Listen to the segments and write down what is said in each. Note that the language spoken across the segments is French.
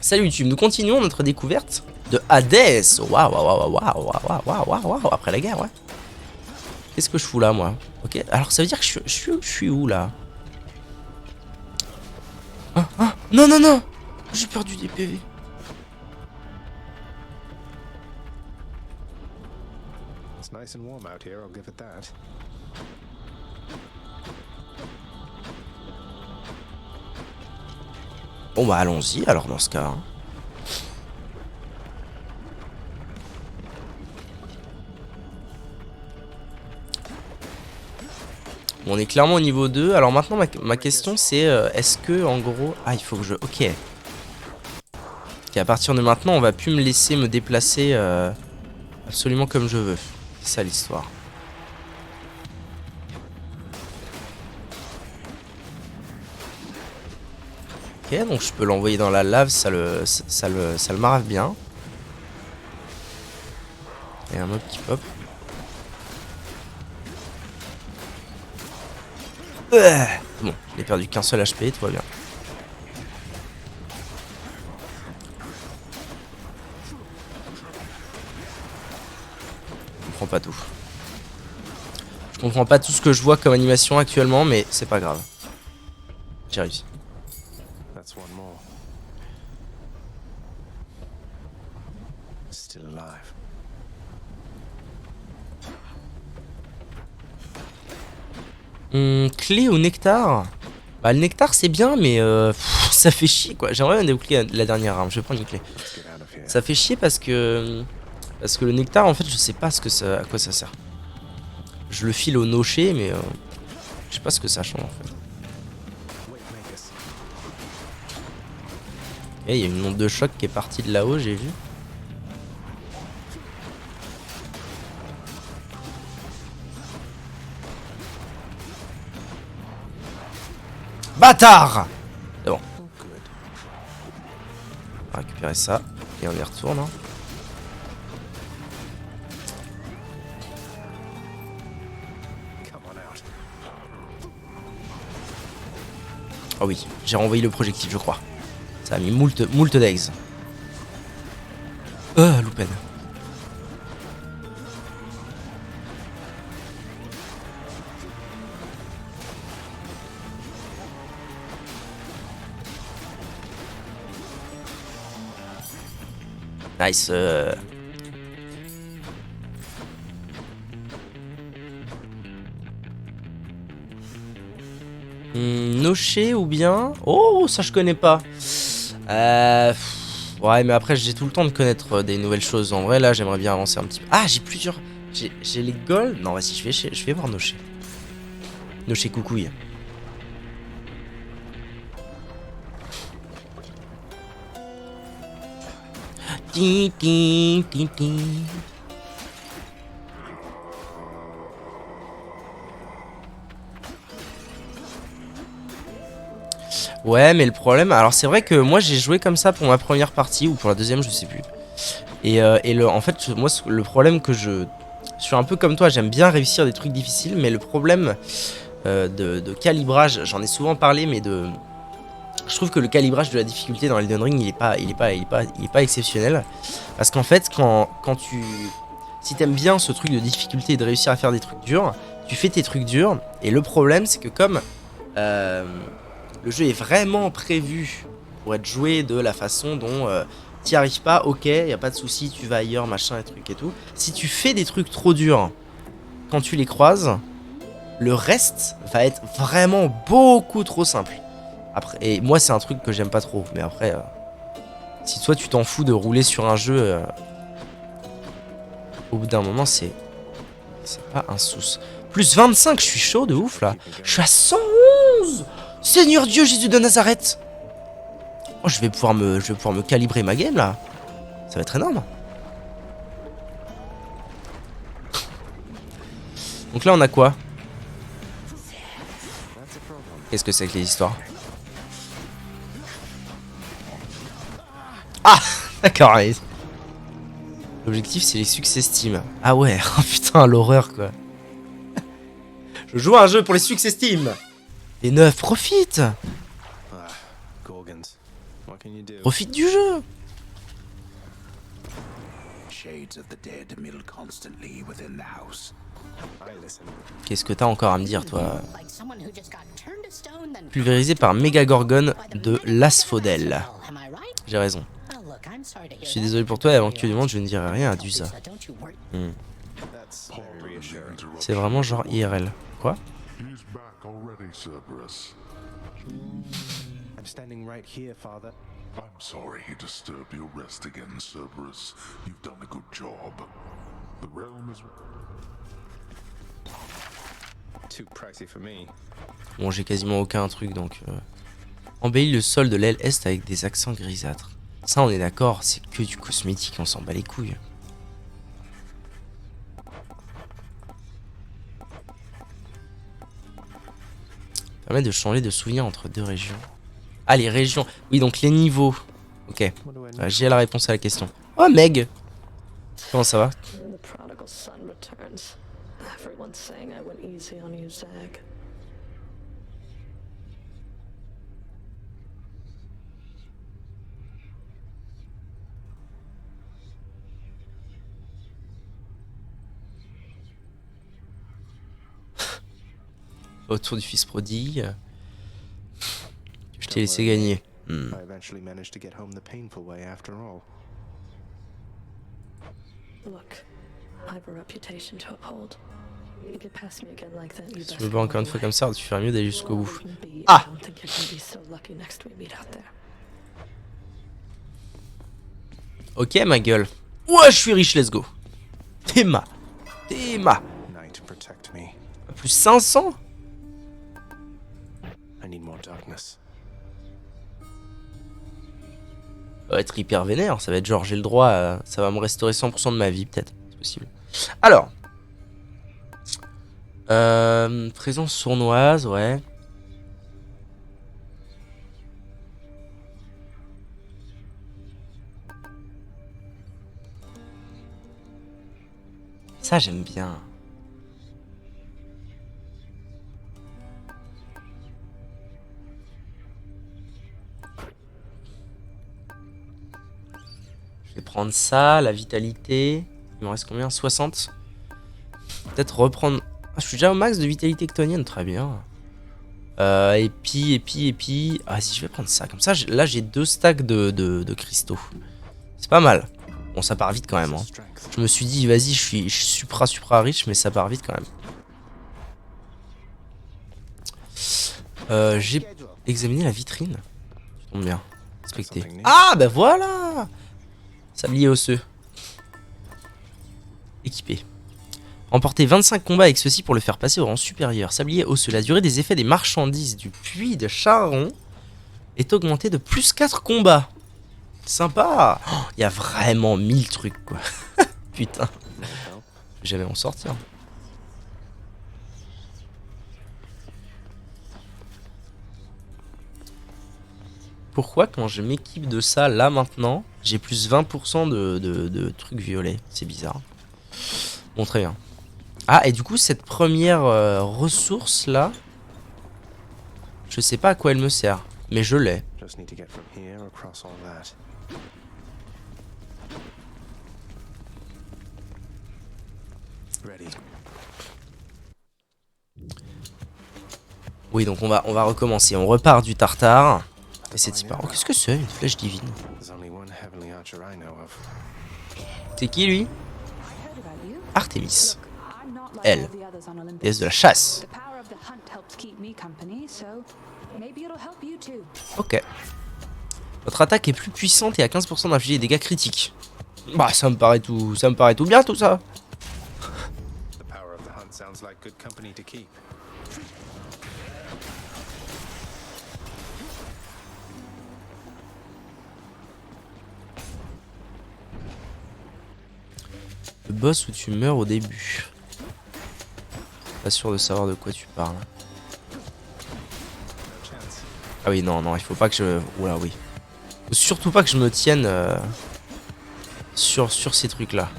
Salut YouTube, nous continuons notre découverte de Hades. Waouh, waouh, waouh, waouh, waouh, waouh, waouh, waouh, après la guerre, ouais. Qu'est-ce que je fous là, moi? Ok, alors ça veut dire que je suis où là? Ah, non, non, non! J'ai perdu des PV. It's nice and warm out here, I'll give it that. Bon bah allons-y alors dans ce cas. Hein. Bon, on est clairement au niveau 2. Alors maintenant ma question c'est est-ce que en gros... Ah il faut que je... Ok. Ok, à partir de maintenant on va plus me laisser me déplacer absolument comme je veux. C'est ça l'histoire. Ok, donc je peux l'envoyer dans la lave, ça le marave bien. Et un mob qui pop. Bon, je n'ai perdu qu'un seul HP, tout va bien. Je comprends pas tout. Je comprends pas tout ce que je vois comme animation actuellement, mais c'est pas grave. J'ai réussi. That's one more. Still alive. Clé au nectar. Bah le nectar c'est bien mais ça fait chier quoi. J'aimerais bien débloquer la dernière arme, je vais prendre une clé. Let's get out of here. Ça fait chier parce que le nectar en fait je sais pas ce que ça, à quoi ça sert. Je le file au nocher mais je sais pas ce que ça change en fait. Wait, make us. Et il y a une onde de choc qui est partie de là-haut, j'ai vu. Bâtard! C'est bon. Oh, good. On va récupérer ça et on y retourne. Hein. Come on out. Oh oui, j'ai renvoyé le projectile, je crois. Ça a mis moult d'eggs. Loupen. Nice. Nocher ou bien... Oh, ça je connais pas. Ouais, mais après j'ai tout le temps de connaître des nouvelles choses. En vrai, là, j'aimerais bien avancer un petit peu. Ah, j'ai plusieurs... J'ai les gold. Non, vas-y, je vais voir Nocher. Nocher coucouille. Tin, tin, tin, tin. Ouais, mais le problème... Alors, c'est vrai que moi, j'ai joué comme ça pour ma première partie, ou pour la deuxième, je sais plus. Et en fait, moi, le problème que je suis un peu comme toi, j'aime bien réussir des trucs difficiles, mais le problème de calibrage, j'en ai souvent parlé, mais je trouve que le calibrage de la difficulté dans Elden Ring, il est pas exceptionnel. Parce qu'en fait, si t'aimes bien ce truc de difficulté et de réussir à faire des trucs durs, tu fais tes trucs durs, et le problème, c'est que comme le jeu est vraiment prévu pour être joué de la façon dont t'y arrives pas, ok, y a pas de souci, tu vas ailleurs, machin et trucs et tout. Si tu fais des trucs trop durs quand tu les croises, le reste va être vraiment beaucoup trop simple. Après, et moi c'est un truc que j'aime pas trop, mais après, si toi tu t'en fous de rouler sur un jeu, au bout d'un moment c'est pas un souci. Plus 25, je suis chaud de ouf là. Je suis à 111. Seigneur Dieu Jésus de Nazareth. Oh, je vais pouvoir me calibrer ma game là. Ça va être énorme. Donc là on a quoi? That's a problem. Qu'est-ce que c'est que les histoires? Ah d'accord. L'objectif c'est les succès Steam. Ah ouais, oh putain l'horreur quoi. Je joue à un jeu pour les succès Steam. Les 9, profite. Ah, Gorgons. What can you do? Profite du jeu. Shades of the dead mill constantly within the house. I listen. Qu'est-ce que t'as encore à me dire, toi? Like someone who just got turned to stone, then Pulvérisé par Megagorgon de l'asphodèle. am I right? J'ai raison. Oh, look, I'm sorry to hear Je suis that. désolé pour toi et avant que tu demandes, je ne dirai rien à Dusa. So don't you worry. That's very reassuring. C'est vraiment genre IRL. Quoi? He's back already, Cerberus. I'm standing right here, Father. I'm sorry he disturbed your rest again, Cerberus. You've done a good job. The realm is... Too pricey for me. Bon, j'ai quasiment aucun truc donc. Embellit le sol de l'aile est avec des accents grisâtres. Ça, on est d'accord, c'est que du cosmétique, on s'en bat les couilles. Permet de changer de souvenir entre deux régions. Ah, les régions. Oui, donc les niveaux. Ok. What do I need? J'ai la réponse à la question. Oh, Meg! Comment ça va? The prodigal son returns. Everyone's saying I went easy on you, Zag. Autour du fils prodigue. Je t'ai laissé gagner. I eventually managed to get home the painful way after all. Look, I have a reputation to uphold. You get past me again like that, you Si tu best me go bats encore une away. fois comme ça, tu feras mieux d'aller jusqu'au bout. Wouldn't be, Ah! I don't think you're gonna be so lucky next we meet out there. Ok, ma gueule. Ouais, je suis riche, let's go. Théma. Théma. Night, protect me. Plus 500? I need more darkness. Ça va être hyper vénère, ça va être genre j'ai le droit à... Ça va me restaurer 100% de ma vie peut-être, c'est possible. Alors présence sournoise, ouais. Ça j'aime bien. Je vais prendre ça, la vitalité. Il me reste combien? 60. Peut-être reprendre... Ah, je suis déjà au max de vitalité ectonienne, très bien. Et puis... Ah si, je vais prendre ça. Comme ça, là j'ai 2 stacks de cristaux. C'est pas mal. Bon, ça part vite quand même. Hein. Strength. Je me suis dit, vas-y, je suis supra riche, mais ça part vite quand même. J'ai examiné la vitrine. Ça tombe bien. Inspecté. Something new. Ah, bah voilà! Sablier osseux. Équipé. Remporter 25 combats avec ceci pour le faire passer au rang supérieur. Sablier osseux. La durée des effets des marchandises du puits de Charon est augmentée de plus 4 combats. Sympa! Il y a vraiment 1000 trucs, quoi. Putain. Je vais jamais en sortir. Pourquoi quand je m'équipe de ça là maintenant, j'ai plus 20% de trucs violets? C'est bizarre. Bon, très bien. Ah, et du coup, cette première ressource là, je sais pas à quoi elle me sert, mais je l'ai. Just need to get from here across all that. Ready. Oui, donc on va recommencer. On repart du tartare. Et c'est hyper. Oh, qu'est-ce que c'est? Une flèche divine. There's only one heavenly archer I know of. C'est qui lui? heard about you. Artemis, I'm not like Elle. all the others on Olympus. déesse de la chasse. The power of the hunt helps keep me company, so maybe it'll help you too. Ok. Votre attaque est plus puissante et à 15% d'infliger des dégâts critiques. Bah, ça me paraît tout bien tout ça. The power of the hunt sounds like good company to keep. Le boss où tu meurs au début. Pas sûr de savoir de quoi tu parles. No chance. Ah oui, non, non, il faut pas que je... Oula, oui. Faut surtout pas que je me tienne sur ces trucs-là.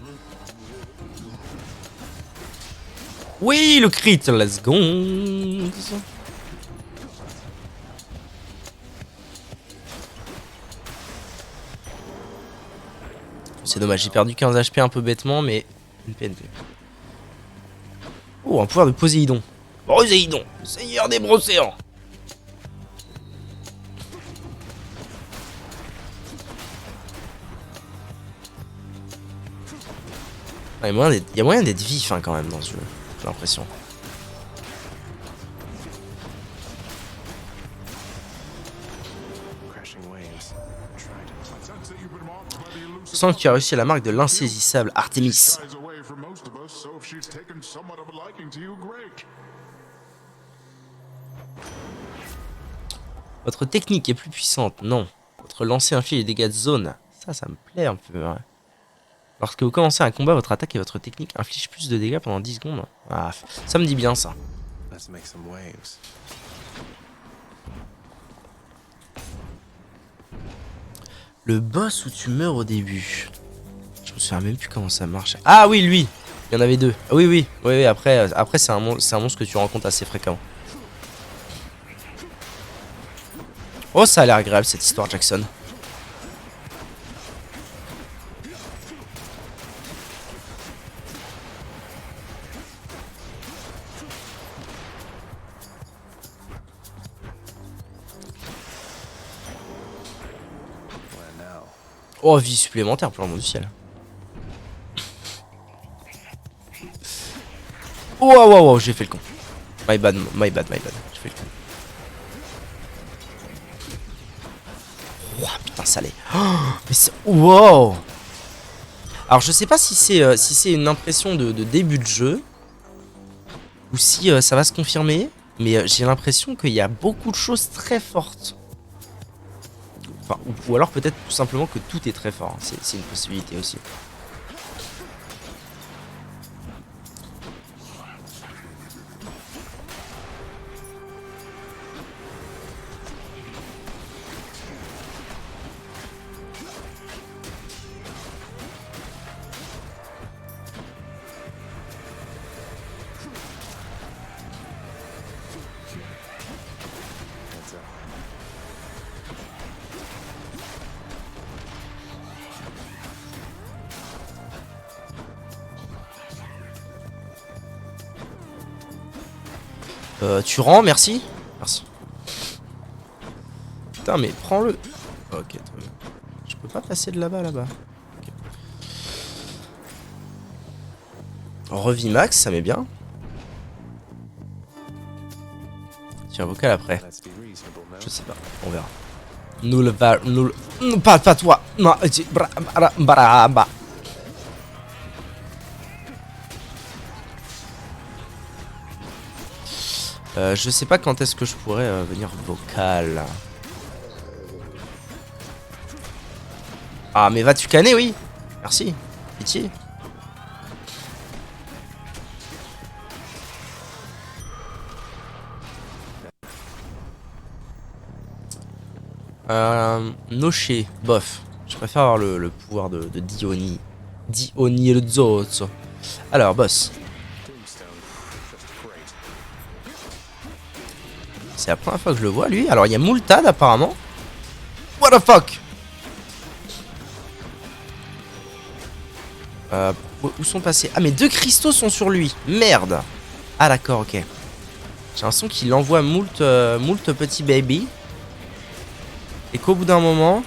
Oui, le crit, let's go. C'est dommage, j'ai perdu 15 HP un peu bêtement, mais une PNP. Oh, un pouvoir de Poséidon. Poséidon, seigneur des brocéans. Ah, il y a moyen d'être vif hein, quand même dans ce jeu, j'ai l'impression. Crashing waves. Tried. I sense that you've been marked by the elusive Je sens que tu as réussi la marque de l'insaisissable Artemis. shies away from most of us, so if she's taken somewhat of a liking to you, great. Votre technique est plus puissante, non. Votre lancer inflige des dégâts de zone. Ça me plaît un peu. Ouais. Lorsque vous commencez un combat, votre attaque et votre technique infligent plus de dégâts pendant 10 secondes. Ah, ça me dit bien ça. Let's make some waves. Le boss où tu meurs au début. Je me souviens même plus comment ça marche. Ah oui, lui. Il y en avait deux. Ah, oui, après c'est un monstre que tu rencontres assez fréquemment. Oh, ça a l'air agréable cette histoire, Jackson. Where now? Oh, vie supplémentaire pour le monde du ciel. Wow, j'ai fait le con. My bad. J'ai fait le con. Oh, putain, salé. Oh, mais c'est... Wow. Alors, je sais pas si c'est une impression de début de jeu. Ou si ça va se confirmer. Mais j'ai l'impression qu'il y a beaucoup de choses très fortes. Enfin, ou alors peut-être tout simplement que tout est très fort. C'est une possibilité aussi. Heads up. Tu rends, merci. Merci. Putain, mais prends-le. Ok, très bien. Je peux pas passer de là-bas, là-bas. Ok. Revis max, ça met bien. Tiens, vocal après. Let's be reasonable now. Je sais pas, on verra. Pas toi. Non, bah. Je sais pas quand est-ce que je pourrais venir vocal. Ah mais vas-tu canner, oui. Merci. Pitié. Noché, bof. Je préfère avoir le pouvoir de Diony. Diony le Zozzo. Alors, boss. Tombstone. Just great. C'est la première fois que je le vois, lui. Alors, il y a Multad, apparemment. What the fuck? Où sont passés? Ah, mais 2 cristaux sont sur lui. Merde. Ah, d'accord, ok. J'ai l'impression qu'il envoie moult petits baby. Et qu'au bout d'un moment...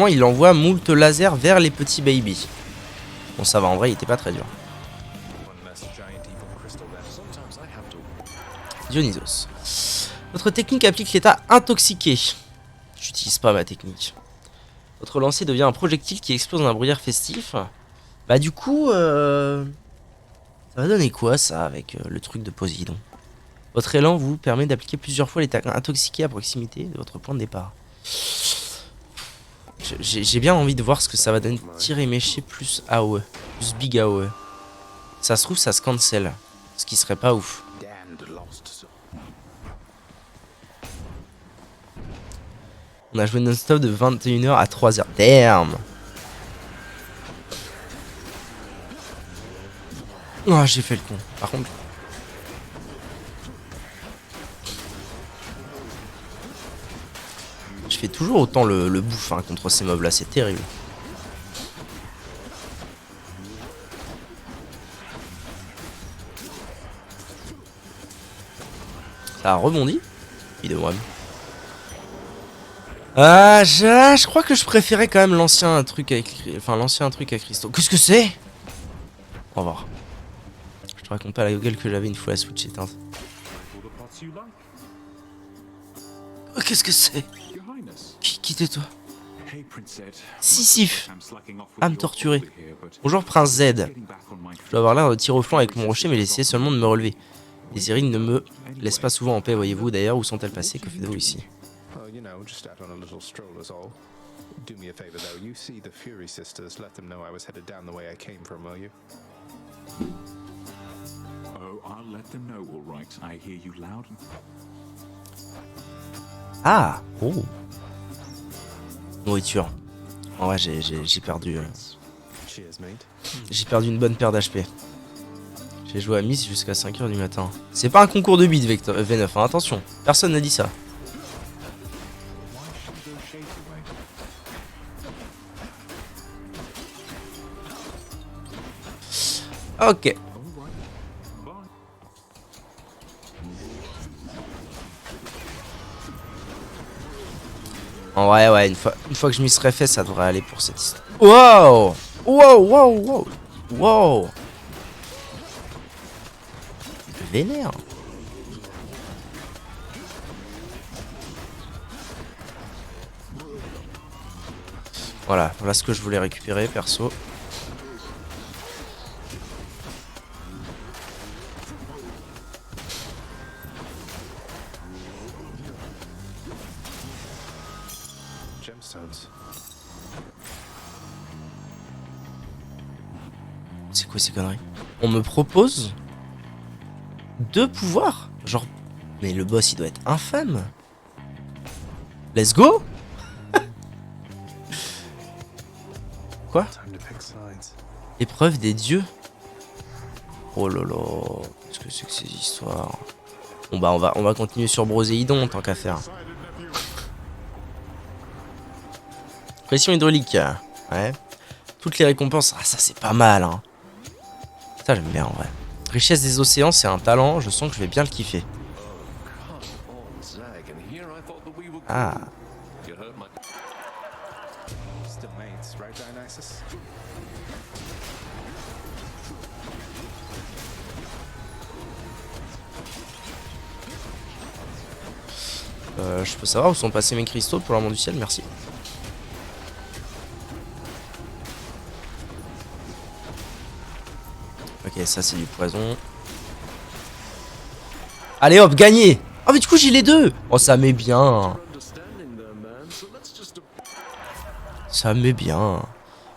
il envoie moult laser vers les petits baby. Bon, ça va, en vrai, il était pas très dur. One less giant evil crystal left. Sometimes I have to. Dionysos. Votre technique applique l'état intoxiqué. J'utilise pas ma technique. Votre lancer devient un projectile qui explose dans un brouillard festif. Bah du coup, ça va donner quoi ça avec le truc de Poséidon? Votre élan vous permet d'appliquer plusieurs fois l'état intoxiqué à proximité de votre point de départ. J'ai bien envie de voir ce que ça va donner. Tirer méché plus AOE. Plus big AOE. Ça se trouve ça se cancel. Ce qui serait pas ouf. Damned lost soul. On a joué non-stop de 21h à 3h. Damn. Oh, j'ai fait le con. Par contre... Je fais toujours autant le bouffe hein, contre ces mobs là, c'est terrible. Ça a rebondi. Évidemment. Ah, je crois que je préférais quand même l'ancien truc avec... Enfin, l'ancien truc avec Christo. Qu'est-ce que c'est? Au revoir. Je te raconte pas la gueule que j'avais une fois la Switch éteinte. Oh, qu'est-ce que c'est? Qui t'es-toi? Sissif. Âme torturée. Bonjour Prince Z. Je dois avoir l'air de tirer au flanc avec mon rocher, mais j'essaie seulement de me relever. Les Irines ne me laissent pas souvent en paix, voyez-vous. D'ailleurs, où sont-elles passées? Que faites-vous ici? Well, you know, just out on a little stroll is all. Do me a favor though, you see the Fury sisters, let them know I was headed down the way I came from, will you? Oh, I'll let them know, all right. I hear you loud and... Ah. Oh. Nourriture. En vrai, j'ai perdu... Cheers, mate. J'ai perdu une bonne paire d'HP. J'ai joué à Miss jusqu'à 5h du matin. C'est pas un concours de bits, V9, hein, attention. Personne n'a dit ça. Ok. En vrai, ouais, une fois que je m'y serais fait, ça devrait aller pour cette histoire. Wow! Wow, wow, wow! Wow! Vénère! Voilà ce que je voulais récupérer, perso. Gemstones. C'est quoi ces conneries? On me propose 2 pouvoirs? Genre... Mais le boss il doit être infâme. Let's go. Quoi? Time to pick sides. Épreuve des dieux. Oh lolo. Qu'est-ce que c'est que ces histoires? Bon bah on va continuer sur Broséidon tant qu'à faire. Pression hydraulique. Ouais. Toutes les récompenses. Ah ça c'est pas mal hein. Ça j'aime bien en vrai. Richesse des océans c'est un talent. Je sens que je vais bien le kiffer. Ah. Still mates, right, Dionysus? Je peux savoir où sont passés mes cristaux pour l'amour du ciel, merci. Ok, ça c'est du poison. Allez hop, gagné. Oh mais du coup j'ai les deux. Oh ça met bien. Ça met bien.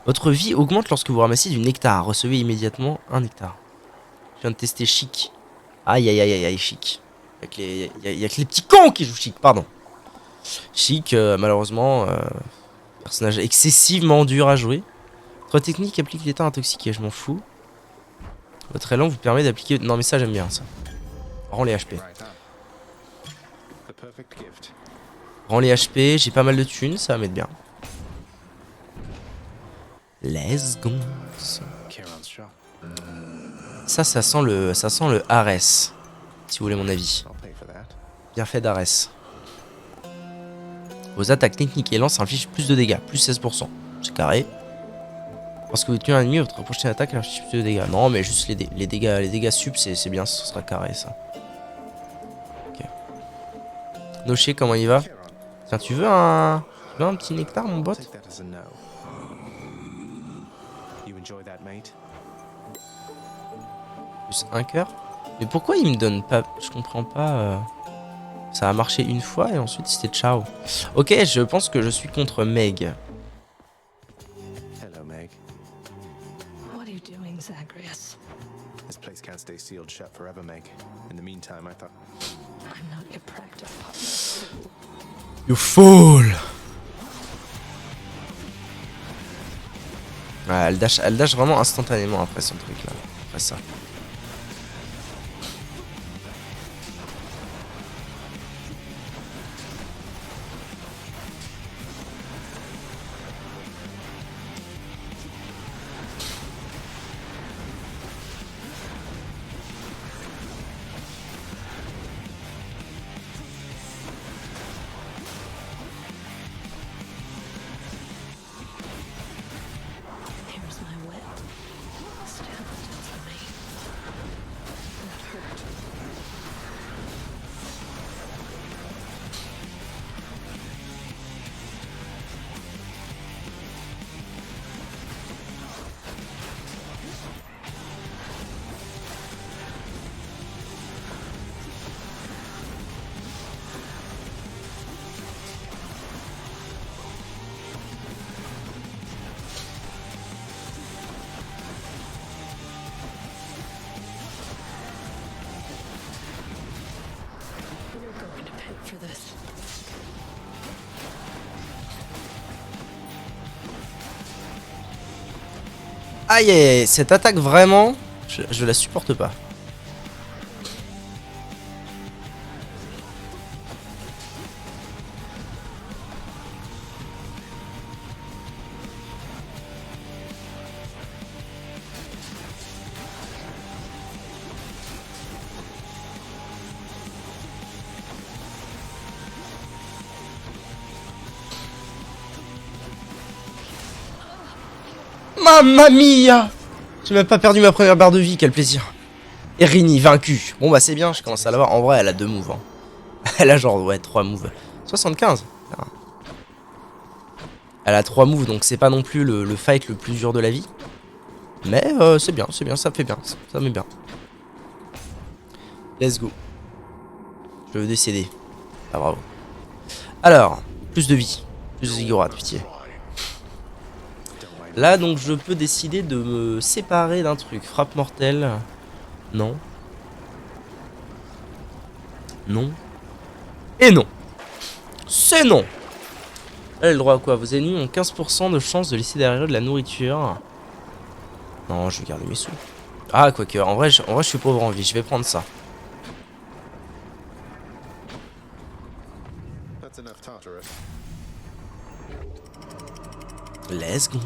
Votre vie augmente lorsque vous ramassez du nectar. Recevez immédiatement un nectar. Je viens de tester Chic. Aïe aïe aïe aïe aïe Chic. Il y a que les petits cons qui jouent Chic, pardon. Chic, malheureusement, personnage excessivement dur à jouer. Votre technique applique l'état intoxiqué, je m'en fous. Votre élan vous permet d'appliquer... Non mais ça j'aime bien ça. Rends les HP. The perfect gift. Rends les HP, j'ai pas mal de thunes, ça va m'être bien. Let's go. Kieran's shop. Ça sent le Ares. Si vous voulez mon avis. I'll pay for that. Bien fait d'Ares. Vos attaques techniques et lance infligent plus de dégâts, plus 16%. C'est carré. Lorsque vous tuez un ennemi, votre prochaine attaque inflige plus de dégâts. Non, mais juste les dégâts sub, c'est bien, ce sera carré ça. Ok. Noché, comment il va? Kieran, Tiens, tu veux un petit nectar, mon bot? take that as a no. You enjoy that, mate? Plus un cœur. Mais pourquoi il me donne pas? Je comprends pas. Ça a marché une fois et ensuite c'était ciao. Ok, je pense que je suis contre Meg. Hello, Meg. What are you doing, Zagreus? This place can't stay sealed shut forever, Meg. In the meantime, I thought... I'm not your practice puppet. You fool! Ouais, elle dash vraiment instantanément après son truc là. Après ça. for this. Aïe aïe aïe, cette attaque vraiment, je la supporte pas. Mamma mia! J'ai même pas perdu ma première barre de vie, quel plaisir. Erini vaincu. Bon bah c'est bien, je commence à l'avoir. En vrai elle a 2 moves. Hein. Elle a genre ouais 3 moves. 75. Elle a 3 moves donc c'est pas non plus le fight le plus dur de la vie. Mais c'est bien, ça fait bien. Ça met bien. Let's go. Je veux décéder. Ah bravo. Alors, plus de vie. Plus de ziggurat, pitié. Là donc je peux décider de me séparer d'un truc. Frappe mortelle. Non. Non. Et non. C'est non. Elle a le droit à quoi? Vos ennemis ont 15% de chance de laisser derrière eux de la nourriture. Non, je vais garder mes sous. Ah, quoique, en vrai, je suis pauvre en vie. Je vais prendre ça. That's enough Tartarus. Let's go.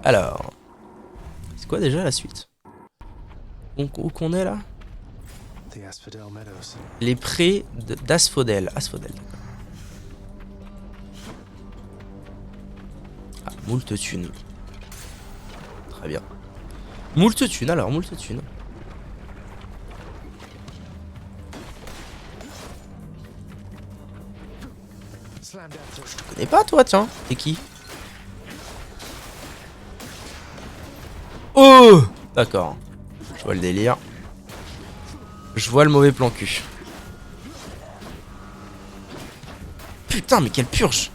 Alors. C'est quoi déjà la suite? Donc, où qu'on est là? The Asphodel Meadows. Les prés d'Asphodel. Asphodel, d'accord. Ah, moult thunes. Très bien. Moult thunes alors, moult thunes. Je te connais pas toi, tiens. T'es qui? Oh! D'accord. Je vois le délire. Je vois le mauvais plan cul. Putain, mais quelle purge!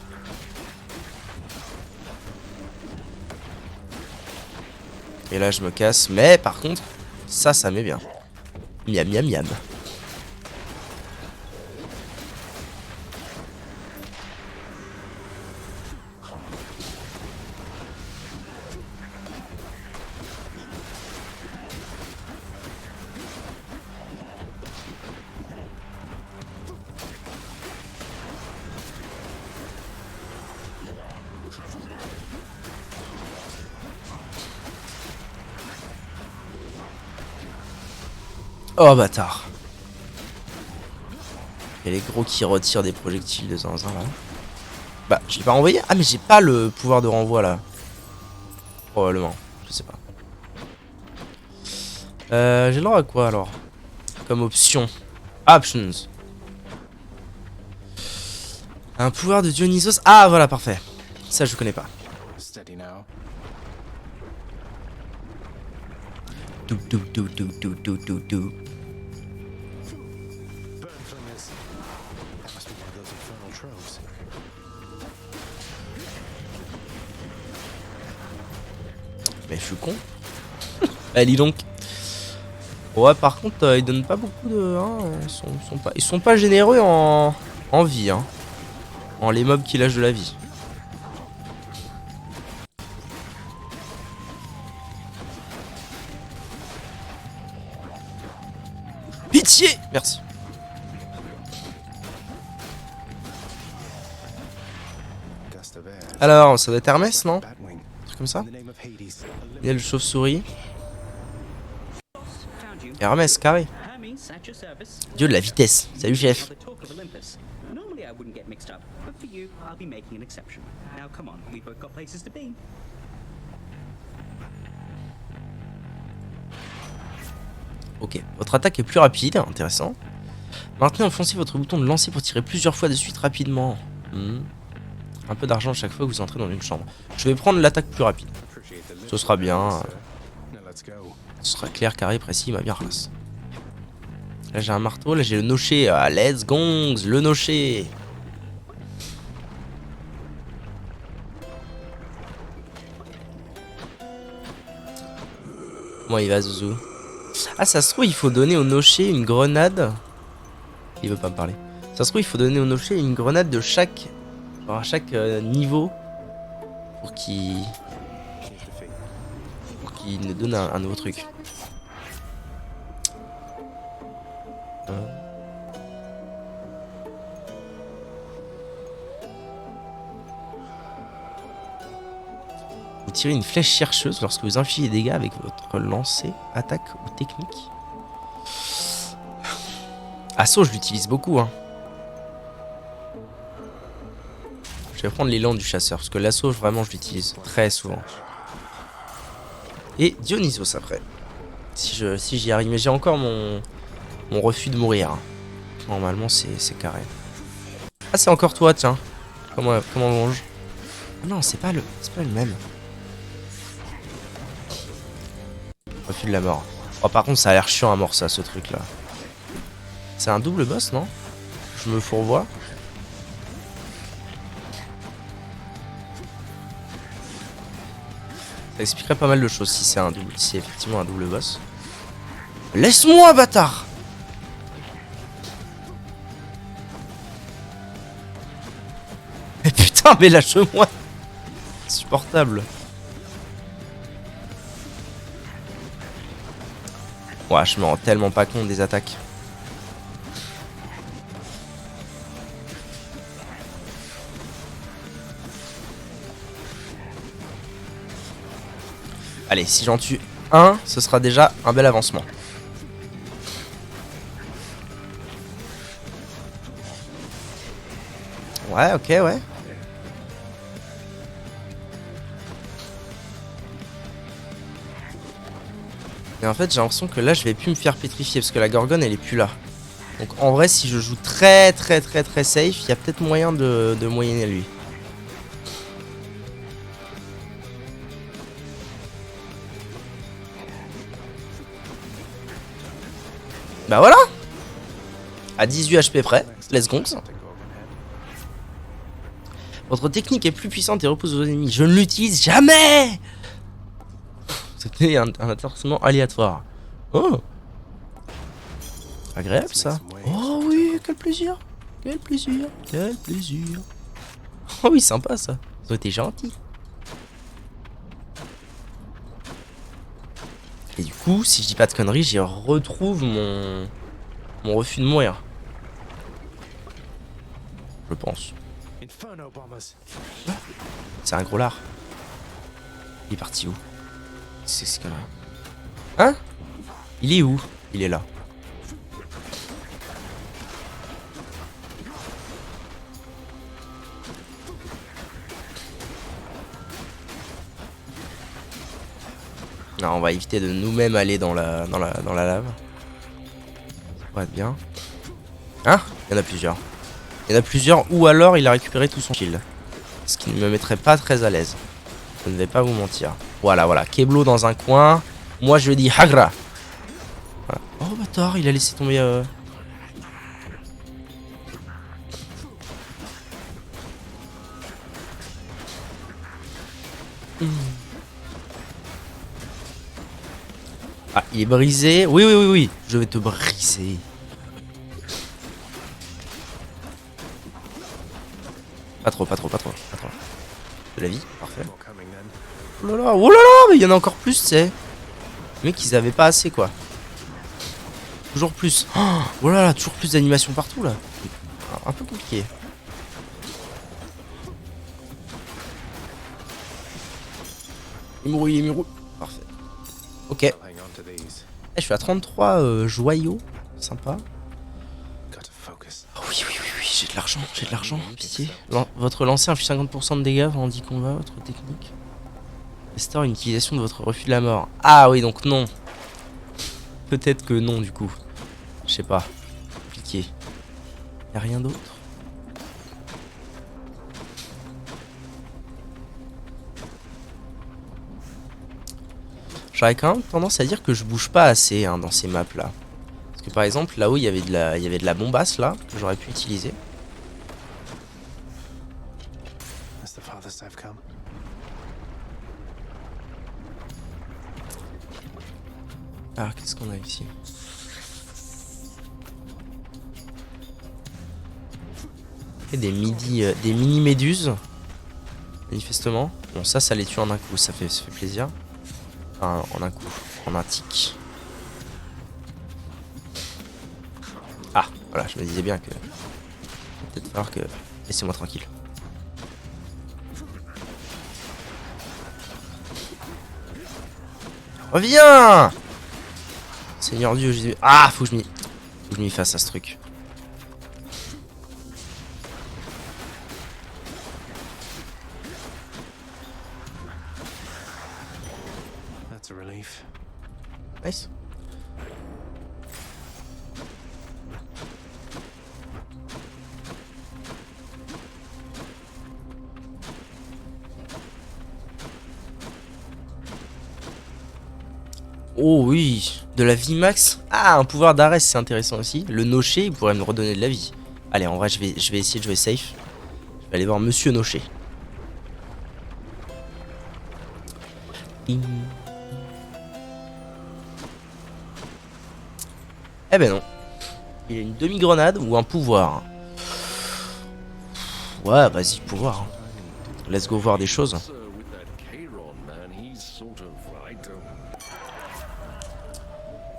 Et là, je me casse. Mais par contre, ça met bien. Miam, miam, miam. Oh bâtard. Il y a les gros qui retirent des projectiles de zinzin là. Bah je l'ai pas renvoyé. Ah mais j'ai pas le pouvoir de renvoi là. Probablement. Je sais pas. J'ai le droit à quoi alors? Comme option. Options. Un pouvoir de Dionysos. Ah voilà parfait. Ça je connais pas. Steady now. Dou, dou, dou, dou, dou, dou, dou, dou. Burn flingers. That must be one of those infernal troves. Mais je suis con. Allez donc. Ouais par contre ils donnent pas beaucoup de. Hein, ils sont pas généreux en vie hein. En les mobs qui lâchent de la vie. Pitié! Merci. Gust of air. Alors, ça doit être Hermès, non? Batwing. Un truc comme ça? In the name of Hades. Il y a le chauve-souris. Hermès, carré. Dieu de la vitesse. Salut, chef. Normally I wouldn't get mixed up, but for you, I'll be making an exception. Now come on, we've both got places to be. Ok, votre attaque est plus rapide, intéressant. Maintenez enfoncé votre bouton de lancer pour tirer plusieurs fois de suite rapidement. Un peu d'argent chaque fois que vous entrez dans une chambre. Je vais prendre l'attaque plus rapide. Appreciate the Ce sera bien. Now let's go. Ce sera clair, carré, précis, ma bien race. Là j'ai un marteau, là j'ai le nocher. Ah, let's gongs, le nocher. Comment il va, Zouzou? Ah, ça se trouve, il faut donner au nocher une grenade Il veut pas me parler. Ça se trouve, il faut donner au nocher une grenade de chaque... Alors à chaque niveau pour qu'il nous donne un nouveau truc. Vous tirez une flèche chercheuse lorsque vous infligez des dégâts avec votre lancer, attaque ou technique. Assaut, je l'utilise beaucoup, hein. Je vais prendre l'élan du chasseur, parce que l'assaut, vraiment, je l'utilise très souvent. Et Dionysos après. Si j'y arrive. Mais j'ai encore mon refus de mourir. Normalement, c'est carré. Ah, c'est encore toi, tiens. Comment on mange? Non, c'est pas le même. Refus de la mort. Oh, par contre, ça a l'air chiant à mort, ça, ce truc-là. C'est un double boss, non? Je me fourvoie. Ça expliquerait pas mal de choses si c'est effectivement un double boss. Laisse-moi, bâtard! Mais putain, mais lâche-moi! Insupportable. Ouais, je me rends tellement pas compte des attaques. Allez, si j'en tue un, ce sera déjà un bel avancement. Ouais, ok, ouais. Et en fait, j'ai l'impression que là, je vais plus me faire pétrifier parce que la gorgone, elle est plus là. Donc en vrai, si je joue très safe, il y a peut-être moyen de moyenner lui. Bah voilà. À 18 HP près, let's go. Votre technique est plus puissante et repose vos ennemis. Je ne l'utilise jamais. C'était un intercement aléatoire. Oh, agréable ça. Oh oui, quel plaisir. Quel plaisir. Quel plaisir. Oh oui, sympa ça. Ils ont été gentils. Et du coup, si je dis pas de conneries, j'y retrouve mon refus de mourir. Je pense. C'est un gros lard. Il est parti où? C'est ce connerie. Hein? Il est où? Il est là. Non, on va éviter de nous-mêmes aller dans la lave. Ça pourrait être bien. Hein? Il y en a plusieurs. Il y en a plusieurs, ou alors il a récupéré tout son shield. Ce qui ne me mettrait pas très à l'aise. Je ne vais pas vous mentir. Voilà. Keblo dans un coin. Moi je dis Hagra. Voilà. Oh bâtard, il a laissé tomber... Ah, il est brisé. Oui. Je vais te briser. Pas trop. De la vie, parfait. Oh là là, mais il y en a encore plus, tu sais. Les mecs, ils avaient pas assez, quoi. Toujours plus. Oh là là, toujours plus d'animation partout, là. Un peu compliqué. Il mourit. Parfait. Ok. Eh, je suis à 33 joyaux. Sympa. Oh, oui, j'ai de l'argent, pitié. Votre lancer inflige 50% de dégâts pendant 10 combats, votre technique. Restaure une utilisation de votre refus de la mort. Ah oui, donc non. Peut-être que non, du coup. Je sais pas. Compliqué. Y'a rien d'autre? J'aurais quand même tendance à dire que je bouge pas assez dans ces maps là. Parce que par exemple là-haut il y avait de la bombasse là que j'aurais pu utiliser. Alors qu'est-ce qu'on a ici? Et des mini-méduses. Manifestement. Bon, ça les tue en un coup, ça fait plaisir. Enfin, en un coup, en un tic. Ah, voilà, je me disais bien que... Peut-être falloir que... Laissez-moi tranquille. Reviens! Seigneur Dieu, Jésus... Ah, faut que je m'y fasse à ce truc. That's a relief. Nice. Oh oui, de la vie max. Ah, un pouvoir d'arrêt, c'est intéressant aussi. Le nocher, il pourrait me redonner de la vie. Allez, en vrai, je vais essayer de jouer safe. Je vais aller voir Monsieur Nocher. Eh ben non. Il a une demi-grenade ou un pouvoir. Ouais, vas-y, pouvoir. Let's go voir des choses.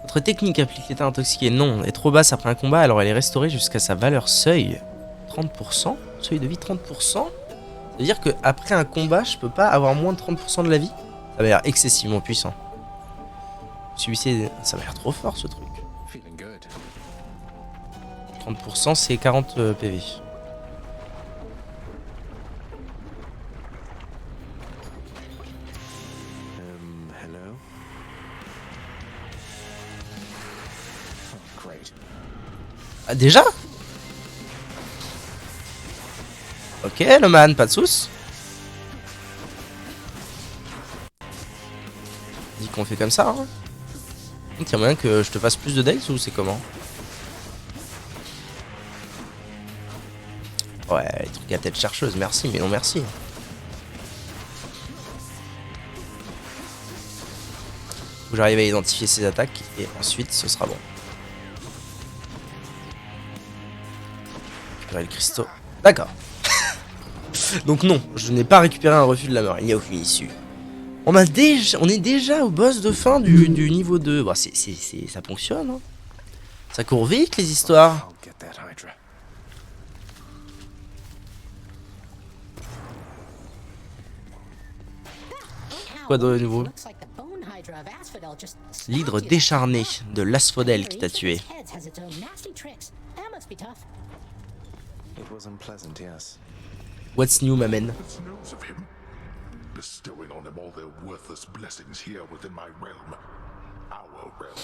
Votre technique applique l'état intoxiqué. Non, est trop basse après un combat, alors elle est restaurée jusqu'à sa valeur seuil. 30%. Seuil de vie 30%. C'est-à-dire qu'après un combat, je peux pas avoir moins de 30% de la vie. Ça m'a l'air excessivement puissant. Subissez... Ça m'a l'air trop fort ce truc. 30% c'est 40 PV. Hello? Oh, great. Ah, déjà? Ok, le man, pas de soucis. Dis qu'on fait comme ça, hein. Il y a moyen que je te fasse plus de dex ou c'est comment? Ouais, les trucs à tête chercheuse, merci, mais non merci. Faut que j'arrive à identifier ses attaques et ensuite ce sera bon. Récupérer le cristaux. D'accord. Donc non, je n'ai pas récupéré un refus de la mort, il n'y a aucune issue. On est déjà au boss de fin du niveau 2. Bah, ça fonctionne, hein. Ça court vite les histoires. I'll get that Hydra. Quoi de nouveau? Looks like the bone hydra of Asphodel just L'hydre slapped you. décharné de l'asphodèle qui t'a tué. Each of its heads has its own nasty tricks. That must be tough. It was unpleasant, yes. What's new, ma man? It's news of him. Bestowing on them all their worthless blessings here within my realm. Our realm.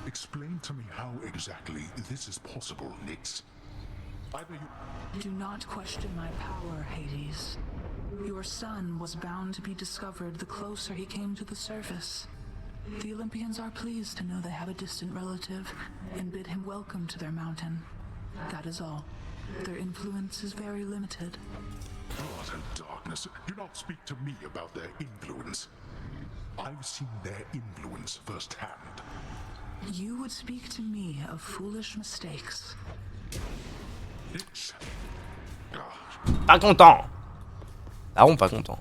Explain to me how exactly this is possible, Nyx. Either you... Do not question my power, Hades. Your son was bound to be discovered the closer he came to the surface. The Olympians are pleased to know they have a distant relative and bid him welcome to their mountain. That is all. Their influence is very limited. God and darkness, do not speak to me about their influence. I've seen their influence firsthand. You would speak to me of foolish mistakes. Nyx. Pas content. Baron pas content.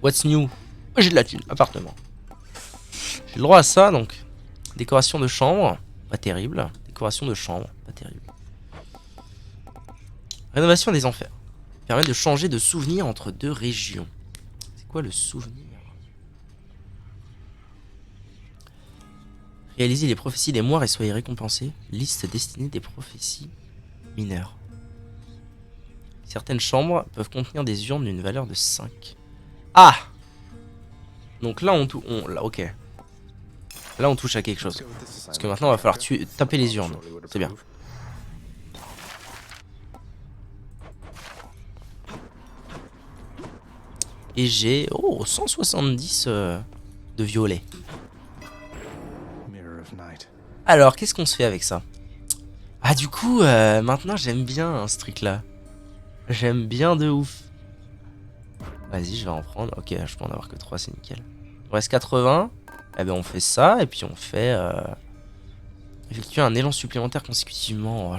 What's new? J'ai de la thune, appartement. J'ai le droit à ça donc. Décoration de chambre, pas terrible. Décoration de chambre, pas terrible. Rénovation des enfers. Permet de changer de souvenir entre deux régions. C'est quoi le souvenir? Réalisez les prophéties des moires et soyez récompensés. Liste destinée des prophéties mineures. Certaines chambres peuvent contenir des urnes d'une valeur de 5. Ah! Donc là, là, ok. Là, on touche à quelque chose. Parce que maintenant, il va falloir taper les urnes. C'est bien. Et j'ai... Oh, 170 de violet. Alors, qu'est-ce qu'on se fait avec ça? Ah, du coup, maintenant, j'aime bien hein, ce truc-là. J'aime bien de ouf. Vas-y, je vais en prendre. Ok, je peux en avoir que 3, c'est nickel. Il me reste 80. Eh ben, on fait ça. Et puis, on fait... effectuer un élan supplémentaire consécutivement. Oh,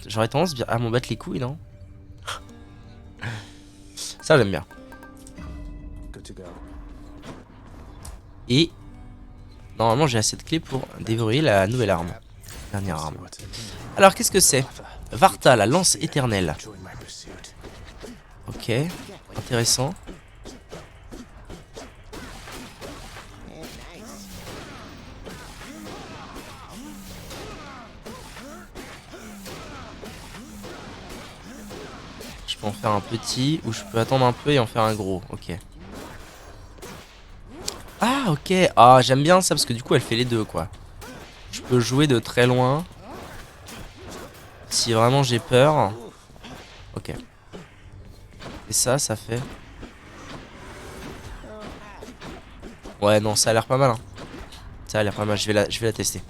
J'aurais tendance à m'en battre les couilles, non? Ça, j'aime bien. Et normalement, j'ai assez de clés pour déverrouiller la nouvelle arme. Dernière arme. Alors, qu'est-ce que c'est? Varta, la lance éternelle. Ok, intéressant. Je peux en faire un petit ou je peux attendre un peu et en faire un gros. Ok. Ah ok. Ah j'aime bien ça parce que du coup elle fait les deux quoi. Je peux jouer de très loin. Si vraiment j'ai peur. Ok. Et ça fait... Ouais non ça a l'air pas mal hein. Ça a l'air pas mal, je vais la tester.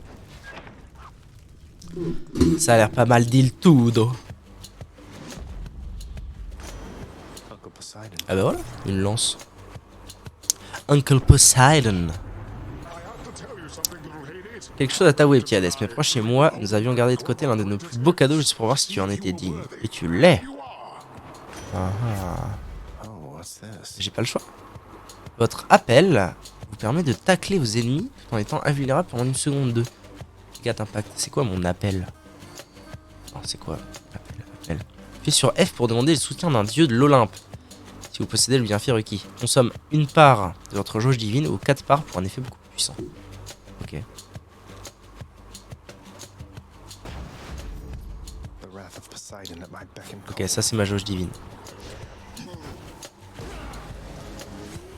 Ça a l'air pas mal del todo. Ah bah voilà, une lance. Uncle Poseidon. Quelque chose à t'avouer, petit Hades. Mais proche chez moi, nous avions gardé de côté l'un de nos plus beaux cadeaux juste pour voir si tu en étais digne. Et tu l'es. Ah ah. J'ai pas le choix. Votre appel vous permet de tacler vos ennemis tout en étant invulnérable pendant une seconde 2. Gat impact. C'est quoi mon appel? Oh, c'est quoi? Appel. Appuyez sur F pour demander le soutien d'un dieu de l'Olympe. Si vous possédez le bienfait requis. Consomme une part de votre jauge divine ou 4 parts pour un effet beaucoup plus puissant. Ok. Ok, ça c'est ma jauge divine.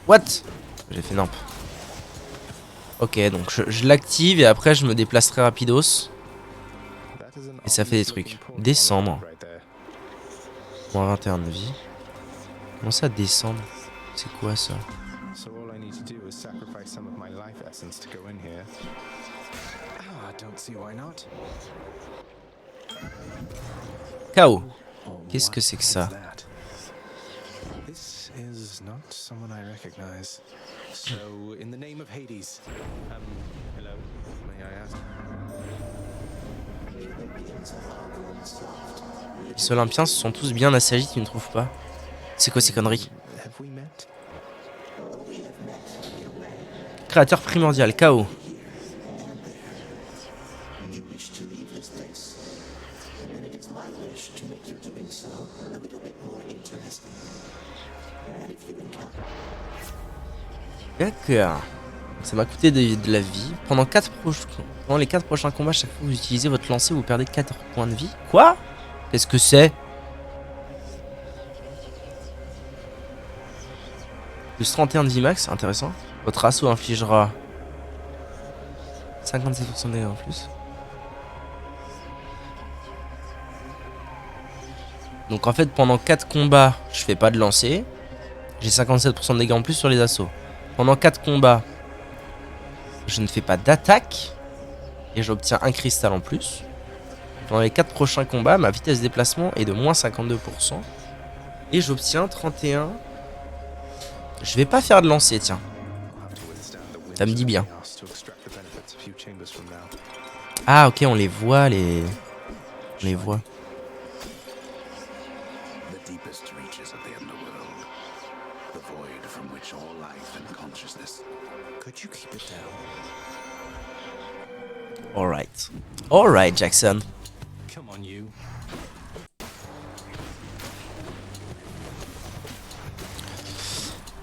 What? J'ai fait nimp. Ok, donc je l'active et après je me déplace très rapidos. Et ça fait des trucs. Descendre. Moins 21 de vie. Comment ça descendre? C'est quoi ça? KO. Qu'est-ce que c'est que ça? Les Olympiens se sont tous bien assagis, tu ne trouves pas? C'est quoi ces conneries? Créateur primordial, KO. D'accord. Ça m'a coûté de la vie. Pendant les 4 prochains combats, chaque fois que vous utilisez votre lancer, vous perdez 4 points de vie. Quoi? Qu'est-ce que c'est? Plus 31 de vie max, intéressant. Votre assaut infligera 57% de dégâts en plus. Donc en fait pendant 4 combats je fais pas de lancer. J'ai 57% de dégâts en plus sur les assauts. Pendant 4 combats je ne fais pas d'attaque. Et j'obtiens un cristal en plus. Pendant les 4 prochains combats ma vitesse de déplacement est de moins 52%. Et j'obtiens 31. Je vais pas faire de lancer tiens. Ça me dit bien. Ah ok on les voit les... On les voit. Alright. Alright Jackson.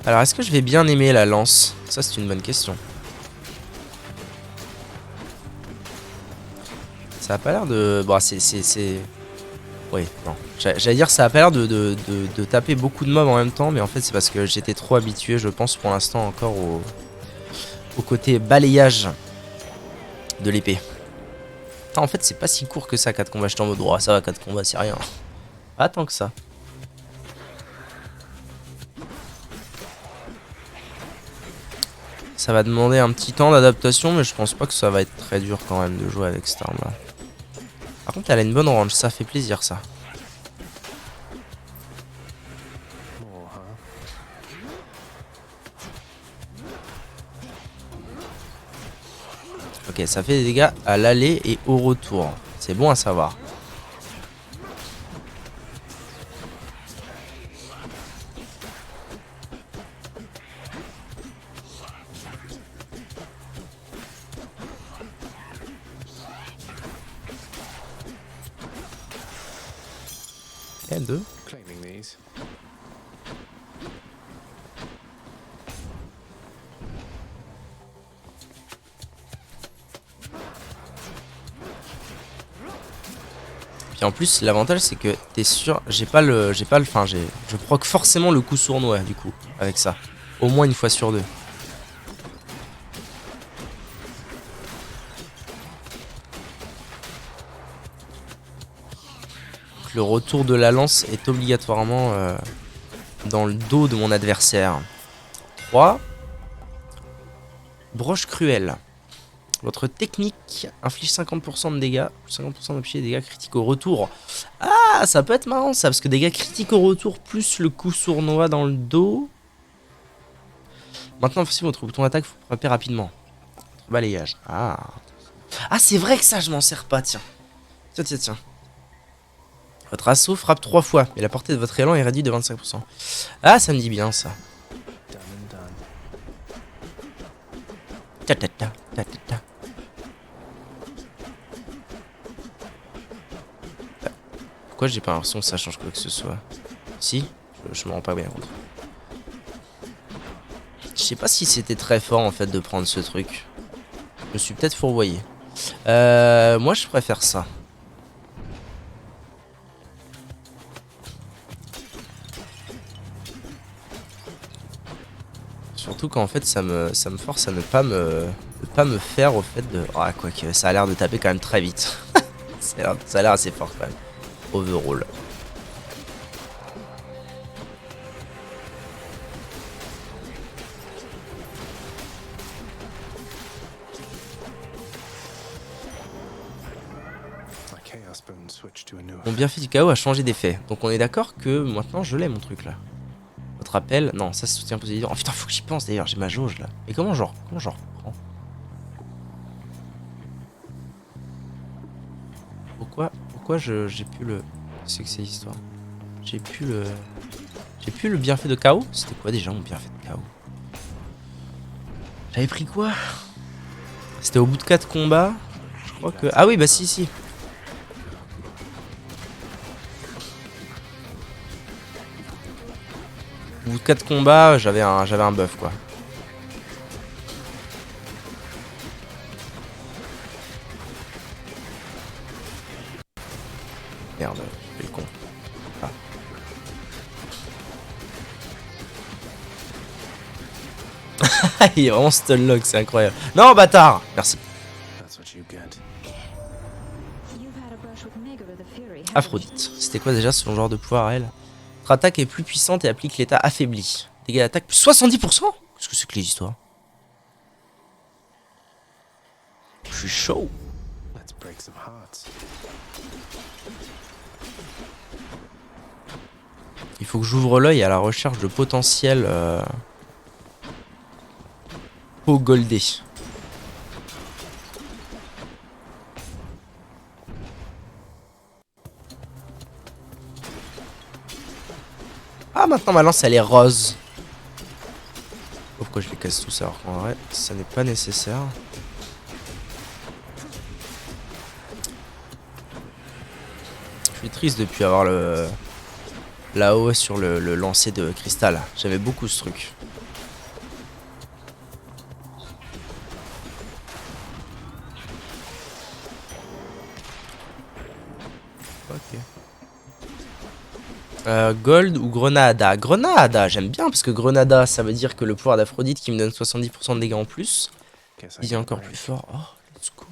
Alors est-ce que je vais bien aimer la lance? Ça c'est une bonne question. Ça a pas l'air de... Bon c'est... Oui, non. J'allais dire ça a pas l'air de taper beaucoup de mobs en même temps. Mais en fait c'est parce que j'étais trop habitué je pense pour l'instant encore au côté balayage de l'épée. En fait c'est pas si court que ça 4 combats. J'étais en mode droit, ça va 4 combats c'est rien. Pas tant que ça. Ça va demander un petit temps d'adaptation, mais je pense pas que ça va être très dur quand même de jouer avec cette arme là. Par contre elle a une bonne range, ça fait plaisir ça. Ok, ça fait des dégâts à l'aller et au retour. C'est bon à savoir. Et 2. Claiming these. Puis en plus, l'avantage c'est que t'es sûr, je proc forcément le coup sournois du coup, avec ça. Au moins une fois sur 2. Le retour de la lance est obligatoirement dans le dos de mon adversaire. 3. Broche cruelle. Votre technique inflige 50% de dégâts, 50% d'appuyer des dégâts critiques au retour. Ah, ça peut être marrant ça, parce que dégâts critiques au retour plus le coup sournois dans le dos. Maintenant, si votre bouton d'attaque, faut frapper rapidement. Balayage. Ah, c'est vrai que ça, je m'en sers pas, tiens. Tiens. Votre assaut frappe 3 fois, mais la portée de votre élan est réduite de 25%. Ah, ça me dit bien ça. Pourquoi j'ai pas l'impression que ça change quoi que ce soit? Si, je me rends pas bien compte. Je sais pas si c'était très fort en fait de prendre ce truc. Je me suis peut-être fourvoyé. Moi je préfère ça. Surtout qu'en fait ça me force à ne pas me faire au fait de... Ah quoique ça a l'air de taper quand même très vite. Ça a l'air assez fort quand même. Overall. Mon bienfait du chaos a changé d'effet. Donc on est d'accord que maintenant je l'ai mon truc là. Votre appel. Non, ça c'est soutien Poséidon. Oh putain, faut que j'y pense d'ailleurs, j'ai ma jauge là. Et comment je reprends? Pourquoi j'ai plus le... Qu'est-ce que c'est l'histoire? J'ai plus le bienfait de chaos? C'était quoi déjà mon bienfait de chaos? J'avais pris quoi? C'était au bout de 4 combats. Je crois que... Ah oui, bah si. Au bout de 4 combats, j'avais un buff quoi. Merde, je fais le con. Ah. Il est vraiment stunlock, c'est incroyable. Non, bâtard! Merci. Aphrodite. C'était quoi déjà son genre de pouvoir à elle? Votre attaque est plus puissante et applique l'état affaibli. Dégâts d'attaque plus 70%? Qu'est-ce que c'est que les histoires? Je suis chaud. Il faut que j'ouvre l'œil à la recherche de potentiel peau goldée. Ah, maintenant ma lance elle est rose. Pourquoi je les casse tous alors qu'en vrai ça n'est pas nécessaire. Je suis triste depuis avoir là-haut sur le lancer de cristal. J'avais beaucoup ce truc. Ok. Gold ou Grenada? Grenada, j'aime bien parce que Grenada ça veut dire que le pouvoir d'Aphrodite qui me donne 70% de dégâts en plus. Il est encore plus fort. Oh, let's go.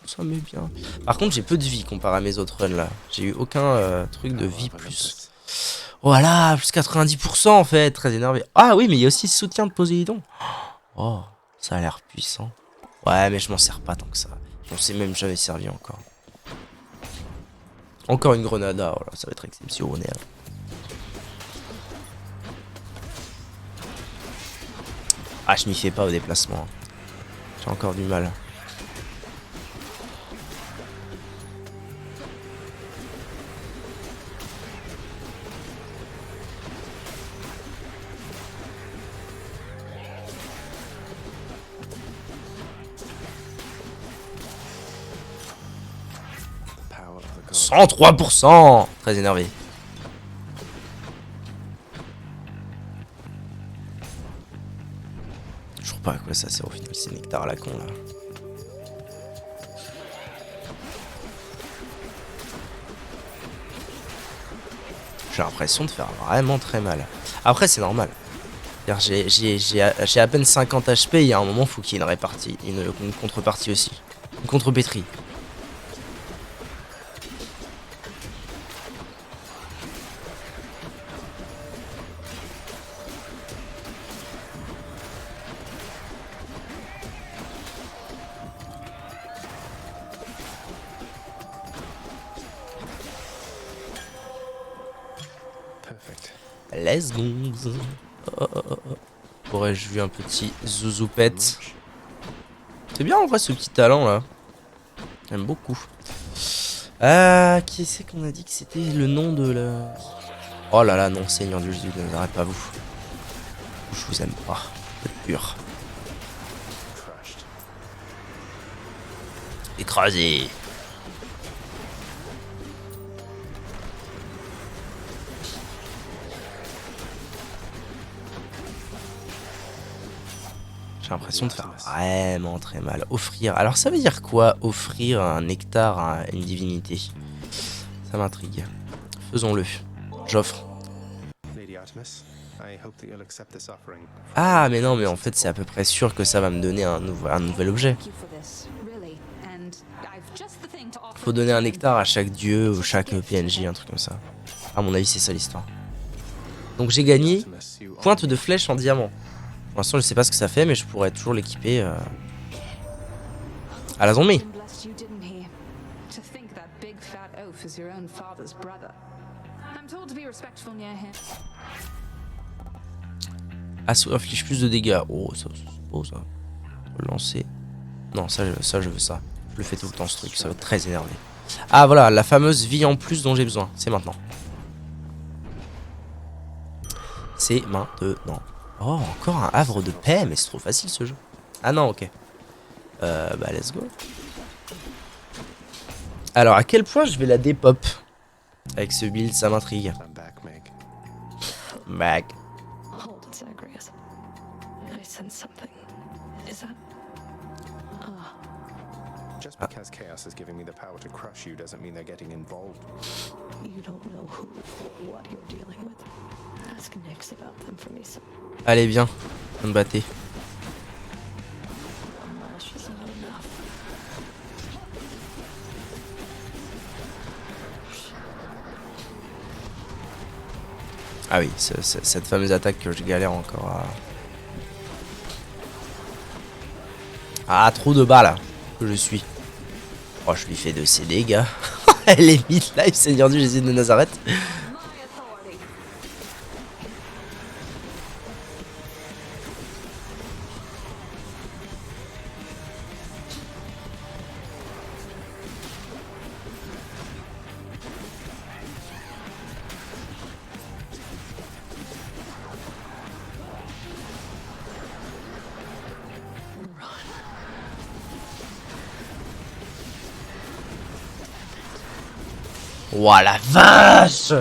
Ça met bien. Par contre, j'ai peu de vie comparé à mes autres runs là. J'ai eu aucun truc de vie plus. Voilà, plus 90% en fait. Très énervé. Ah oui, mais il y a aussi le soutien de Poséidon. Oh, ça a l'air puissant. Ouais, mais je m'en sers pas tant que ça. On s'est même jamais servi encore. Encore une Grenada. Voilà, ça va être exceptionnel. Ah, je m'y fais pas au déplacement. J'ai encore du mal. « 103%! » Très énervé. pas à quoi ça sert au final, c'est nectar à la con là. J'ai l'impression de faire vraiment très mal. Après c'est normal. J'ai à peine 50 HP, il y a un moment faut qu'il y ait une répartie, une contrepartie aussi. Une contre-pétrie. Let's go. Aurais-je vu un petit zouzoupette? C'est bien en vrai ce petit talent là. J'aime beaucoup. Qui c'est qu'on a dit que c'était le nom de la... Oh là là non, Seigneur Dieu Jésus, ne n'arrête pas vous. Je vous aime pas. Vous êtes pur. Écrasé. J'ai l'impression de faire vraiment très mal. Offrir. Alors ça veut dire quoi, offrir un nectar à une divinité? Ça m'intrigue. Faisons-le. J'offre. Ah mais non, mais en fait c'est à peu près sûr que ça va me donner un nouvel objet. Faut donner un nectar à chaque dieu ou chaque PNJ, un truc comme ça. À mon avis c'est ça l'histoire. Donc j'ai gagné pointe de flèche en diamant. Pour l'instant je sais pas ce que ça fait, mais je pourrais toujours l'équiper à la zombie. Assaut inflige plus de dégâts. Oh ça c'est beau ça. Relancer. Non ça je veux ça. Je le fais tout le temps ce truc, ça va être très énervé. Ah voilà, la fameuse vie en plus dont j'ai besoin. C'est maintenant. C'est maintenant. Oh, encore un havre de paix, mais c'est trop facile ce jeu. Ah non, ok. Bah let's go. Alors, à quel point je vais la dépop avec ce build, ça m'intrigue. Back. Hold it, Zagreus. I sense something. Is that... Just because Chaos is giving me the power to crush you doesn't mean they're getting involved. You don't know who or what you're dealing with. Ask Nyx about them for me, son. Allez, viens. On me battait. Ah oui, cette fameuse attaque que je galère encore à... Ah, trop de balles que je suis. Oh, je lui fais de ces dégâts. Elle est mid-life, Seigneur Dieu Jésus de Nazareth. Ouah la vache!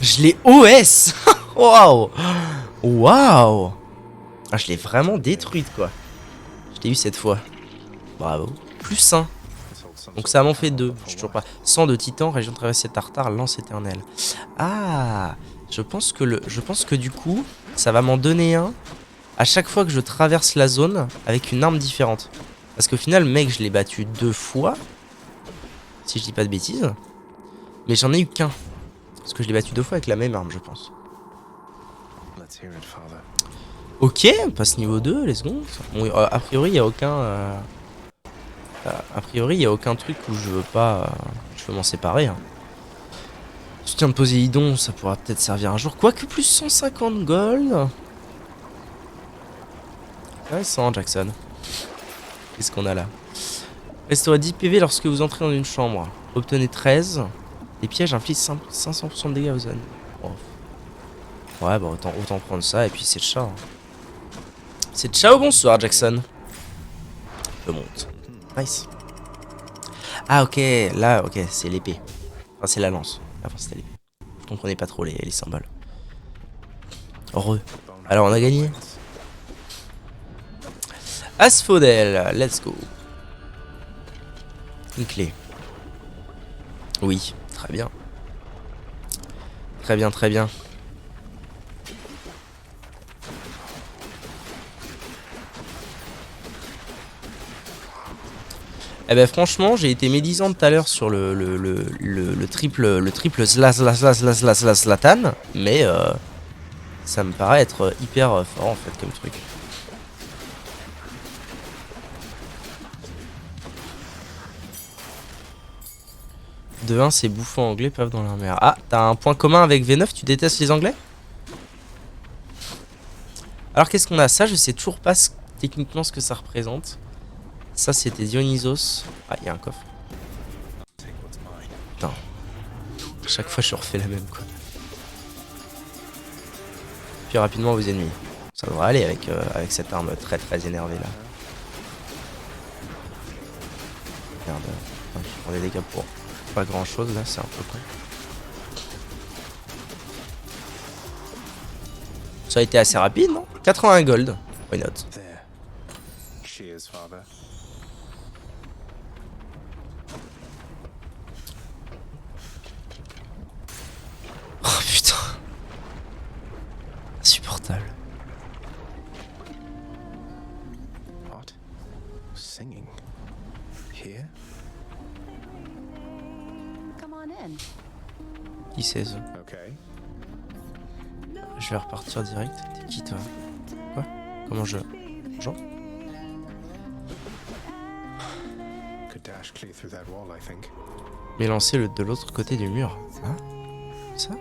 Je l'ai OS! Waouh! Waouh! Ah, je l'ai vraiment détruite quoi. Je l'ai eu cette fois. Bravo. Plus 1. Donc ça m'en fait 2. Je suis toujours pas. 100 de titan, région traversée tartare, lance éternelle. Ah! Je pense que du coup, ça va m'en donner un à chaque fois que je traverse la zone avec une arme différente. Parce qu'au final, mec, je l'ai battu 2 fois. Si je dis pas de bêtises. Mais j'en ai eu qu'un. Parce que je l'ai battu 2 fois avec la même arme, je pense. Ok, on passe niveau 2, let's go. Bon, a priori, il n'y a aucun... a priori, il n'y a aucun truc où je veux pas... je veux m'en séparer. Hein. Soutien de Poséidon, ça pourra peut-être servir un jour. Quoique plus 150 gold. Intéressant, Jackson. Qu'est-ce qu'on a là? Restaurez 10 PV lorsque vous entrez dans une chambre. Obtenez 13. Les pièges infligent 500% de dégâts aux zones. Oh. Ouais, bah autant prendre ça et puis c'est ciao. C'est ciao, bonsoir Jackson. Je monte. Nice. Ah ok, là, ok, c'est l'épée. Enfin, c'est la lance. Enfin, c'était l'épée. Je comprenais pas trop les symboles. Heureux. Alors, on a gagné. Asphodel, let's go. Une clé. Oui, très bien. Très bien, très bien. Eh ben franchement, j'ai été médisant tout à l'heure sur le triple Zlatan, mais ça me paraît être hyper fort en fait comme truc. De 1, c'est bouffant anglais, peuvent dans leur mer. Ah, t'as un point commun avec V9, tu détestes les anglais? Alors qu'est-ce qu'on a? Ça, je sais toujours pas techniquement ce que ça représente. Ça, c'était Dionysos. Ah, il y a un coffre. Putain. Chaque fois, je refais la même, quoi. Puis rapidement vos ennemis. Ça devrait aller avec cette arme très très énervée là. Merde. Enfin, je prends des dégâts pour pas grand chose là, c'est un peu con. Ça a été assez rapide, non? 81 gold. Why not? There. Cheers, father. Oh putain. Insupportable. What? Singing? Here? Come on in. Qui c'est ça? Okay. Je vais repartir direct. T'es qui toi? Quoi? Comment je... Bonjour? Could dash clear through that wall, I think. Mais lancer de l'autre côté du mur. Hein? Ça?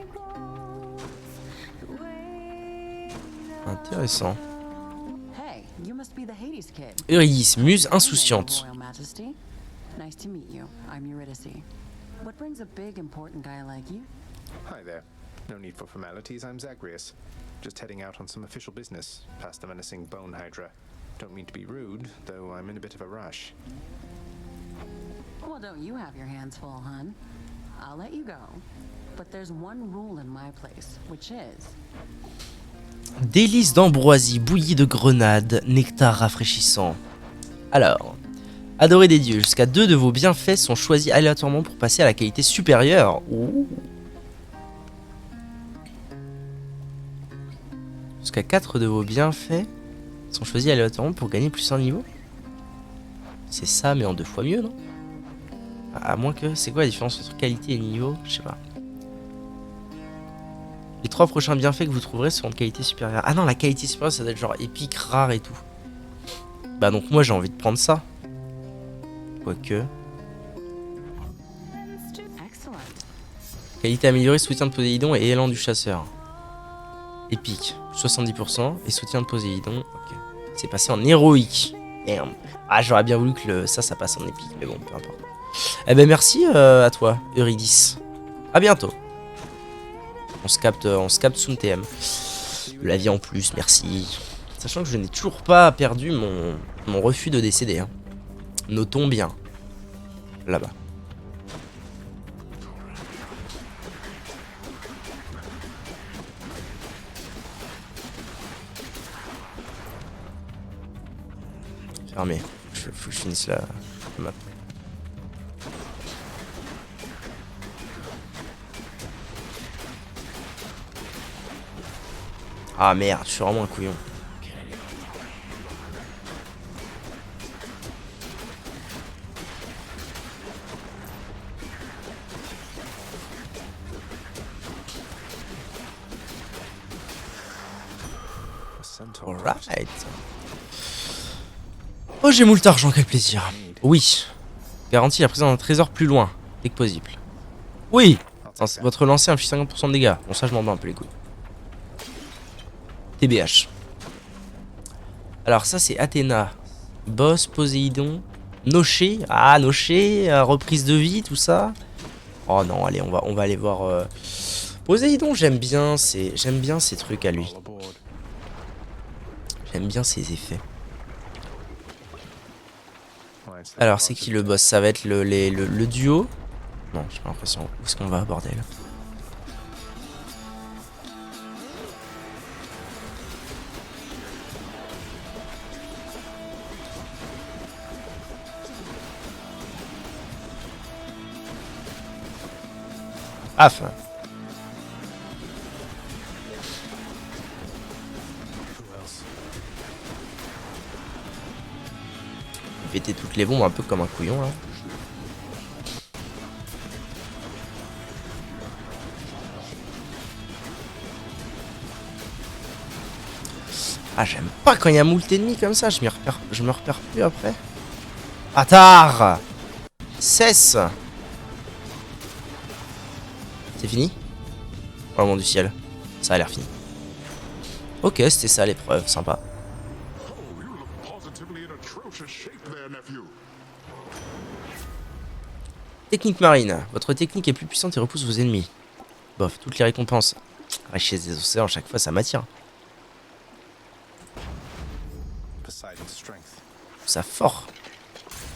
Intéressant. Hey, you must be the Hades kid. Eurydice, muse insouciante. Royal Majesty. Nice to meet you. I'm Eurydice. What brings a big, important guy like you? Hi there. No need for formalities, I'm Zagreus. Just heading out on some official business, past the menacing Bone Hydra. Don't mean to be rude, though I'm in a bit of a rush. Well, don't you have your hands full, hun? I'll let you go. But there's one rule in my place, which is... Délices d'ambroisie, bouillie de grenade, nectar rafraîchissant. Alors, adorer des dieux. Jusqu'à 2 de vos bienfaits sont choisis aléatoirement pour passer à la qualité supérieure. Ouh. Jusqu'à 4 de vos bienfaits sont choisis aléatoirement pour gagner plus un niveau. C'est ça, mais en 2 fois mieux, non? À moins que... C'est quoi la différence entre qualité et niveau? Je sais pas. Les 3 prochains bienfaits que vous trouverez seront de qualité supérieure. Ah non, la qualité supérieure, ça doit être genre épique, rare et tout. Bah donc moi j'ai envie de prendre ça. Quoique... Qualité améliorée, soutien de Poséidon et élan du chasseur. Épique, 70% et soutien de Poséidon. Ok. C'est passé en héroïque. Merde. Ah, j'aurais bien voulu que ça passe en épique, mais bon, peu importe. Eh ben merci à toi, Eurydice. À bientôt. On se capte sous TM. De la vie en plus, merci. Sachant que je n'ai toujours pas perdu mon refus de décéder. Hein. Notons bien. Là-bas. Fermé. Faut que je finisse la map. Ah merde, je suis vraiment un couillon. Alright. Oh, j'ai moult argent, quel plaisir. Oui. Garantie la présence d'un trésor plus loin, dès que possible. Oui. Votre lancer inflige 50% de dégâts. Bon, ça, je m'en bats un peu les couilles. TBH. Alors, ça, c'est Athéna. Boss, Poséidon. Noché. Ah, Noché. Reprise de vie, tout ça. Oh non, allez, on va aller voir. Poséidon, j'aime bien ces trucs à lui. J'aime bien ses effets. Alors, c'est qui le boss? Ça va être le duo? Non, j'ai pas l'impression. Où est-ce qu'on va, bordel? Paf. Péter toutes les bombes un peu comme un couillon là. Ah, j'aime pas quand il y a moult ennemis comme ça, je me repère plus après. Bâtard! Cesse! C'est fini? Oh mon du ciel, ça a l'air fini. Ok, c'était ça l'épreuve, sympa. Technique marine. Votre technique est plus puissante et repousse vos ennemis. Bof, toutes les récompenses. Richesse des océans, chaque fois ça m'attire. Ça fort.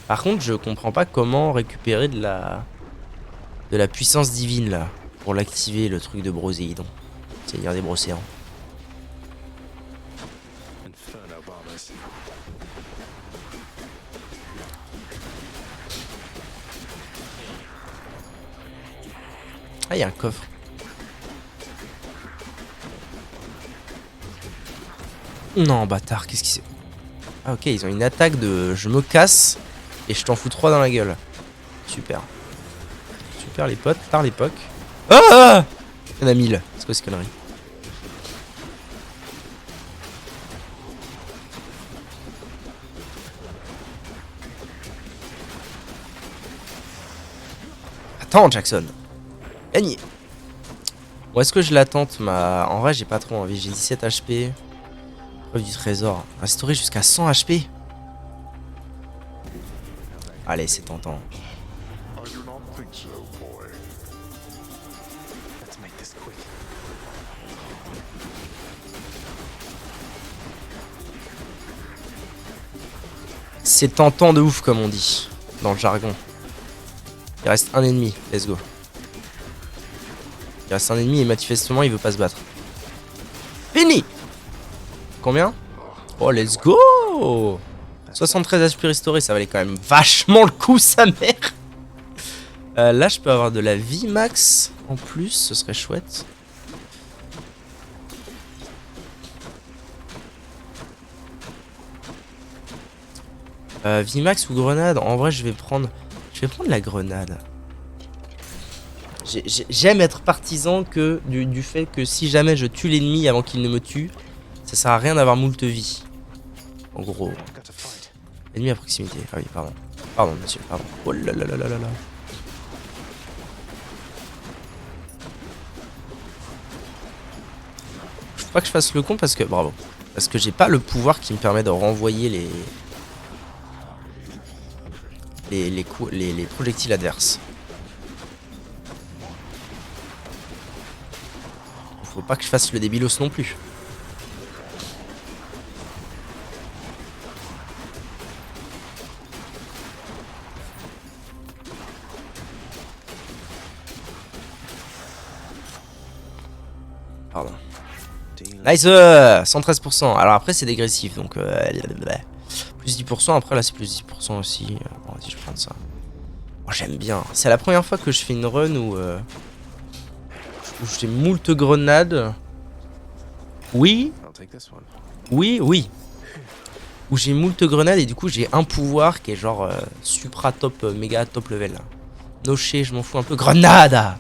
Par contre, je comprends pas comment récupérer de la puissance divine là. Pour l'activer, le truc de Broséidon. Seigneur des Brocéans. Ah, il y a un coffre. Non, bâtard, qu'est-ce qui c'est? Ah, ok, ils ont une attaque de je me casse et je t'en fous 3 dans la gueule. Super. Super, les potes, tard l'époque. Ah! Il y en a 1000. C'est quoi ces conneries? Attends, Jackson. Gagné. Où est-ce que je l'attente ma... En vrai, j'ai pas trop envie. J'ai 17 HP. Preuve du trésor. Restaurer jusqu'à 100 HP. Allez, c'est tentant. C'est tentant de ouf, comme on dit dans le jargon. Il reste un ennemi. Let's go. Il reste un ennemi et manifestement il veut pas se battre. Fini. Combien? Oh, let's go. 73 HP restaurés, ça valait quand même vachement le coup, sa mère. Là, je peux avoir de la vie max en plus, ce serait chouette. Vie max ou grenade? En vrai, je vais prendre la grenade. J'aime être partisan que du fait que si jamais je tue l'ennemi avant qu'il ne me tue, ça sert à rien d'avoir moult vie. En gros. Ennemi à proximité. Ah oui, pardon. Pardon, monsieur, pardon. Oh là là là là là là. Faut pas que je fasse le con parce que... Bravo. Parce que j'ai pas le pouvoir qui me permet de renvoyer les projectiles adverses. Faut pas que je fasse le débilos non plus. Pardon. Nice, 113%. Alors après c'est dégressif donc plus 10%. Après là c'est plus 10% aussi. Bon, vas-y, je vais prendre ça. Oh, j'aime bien. C'est la première fois que je fais une run où j'ai moult grenades. Oui. Oui, oui. Où j'ai moult grenades et du coup j'ai un pouvoir qui est genre supra top, méga top level. Noché, je m'en fous un peu. Grenade.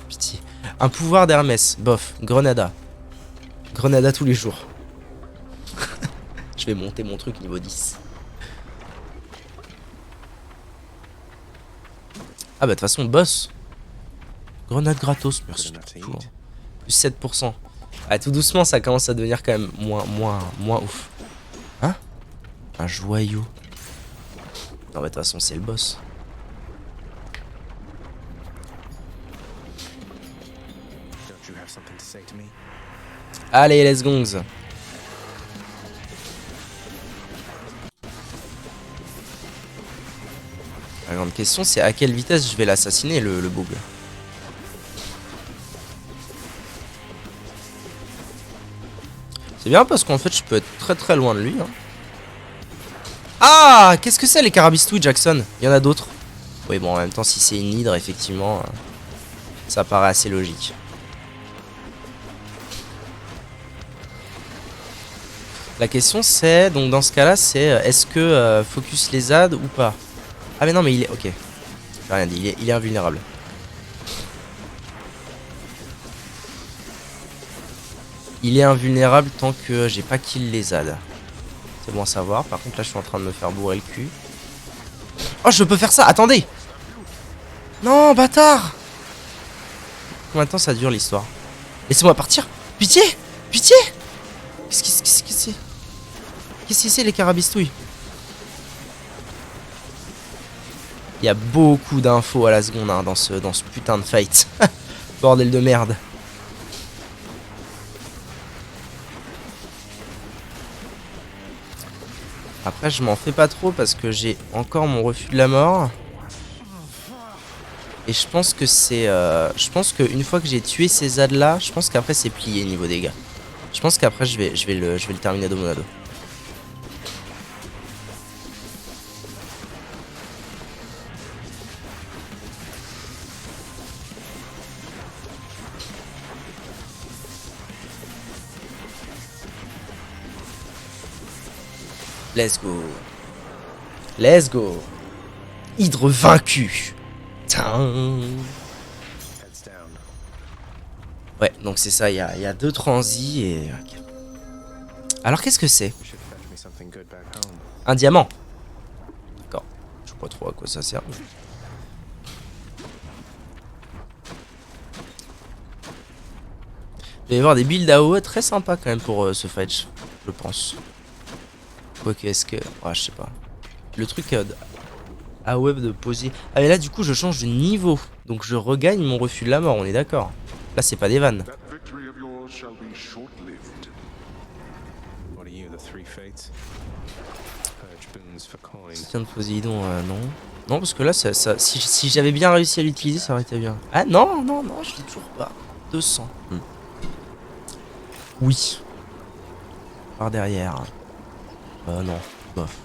Pitié. Un pouvoir d'Hermès. Bof. Grenada. Grenada tous les jours. Je vais monter mon truc niveau 10. Ah bah de toute façon boss. Grenade gratos, merci. Plus 7%. Ah, tout doucement ça commence à devenir quand même moins ouf. Hein? Un joyau. Non mais de toute façon c'est le boss. Allez, let's go. La grande question c'est à quelle vitesse je vais l'assassiner le bug. C'est bien parce qu'en fait je peux être très très loin de lui hein. Ah, qu'est-ce que c'est les carabistouilles Jackson? Il y en a d'autres. Oui bon en même temps si c'est une hydre effectivement Ça paraît assez logique. La question c'est, donc dans ce cas là, c'est est-ce que focus les ZAD ou pas? Ah mais non mais il est... Ok. J'ai rien dit, il est invulnérable. Il est invulnérable tant que j'ai pas kill les ZAD. C'est bon à savoir. Par contre là je suis en train de me faire bourrer le cul. Oh je peux faire ça, attendez. Non bâtard. Combien de temps ça dure l'histoire? Laissez-moi partir. Pitié. Pitié. Qu'est-ce que c'est? Qu'est-ce que c'est les carabistouilles? Il y a beaucoup d'infos à la seconde hein, dans ce putain de fight. Bordel de merde. Après je m'en fais pas trop parce que j'ai encore mon refus de la mort. Et je pense que c'est... je pense qu'une fois que j'ai tué ces ZAD là, je pense qu'après c'est plié niveau dégâts. Je pense qu'après je vais le terminer de monado. Let's go. Let's go. Hydre vaincu. Ouais, donc c'est ça, il y a 2 transis et... Okay. Alors qu'est-ce que c'est? Un diamant. D'accord. Je sais pas trop à quoi ça sert. Il va y avoir des builds AOE très sympas quand même pour ce fight, je pense. Quoique est-ce que... Ouais, je sais pas. Le truc AOE de poser... Ah mais là du coup je change de niveau. Donc je regagne mon refus de la mort, on est d'accord. Là c'est pas des vannes. Soutien de Poséidon, non. Non parce que là si j'avais bien réussi à l'utiliser ça aurait été bien. Ah non, non, non, je l'ai toujours pas. 200. Oui. Par derrière. Non, bof.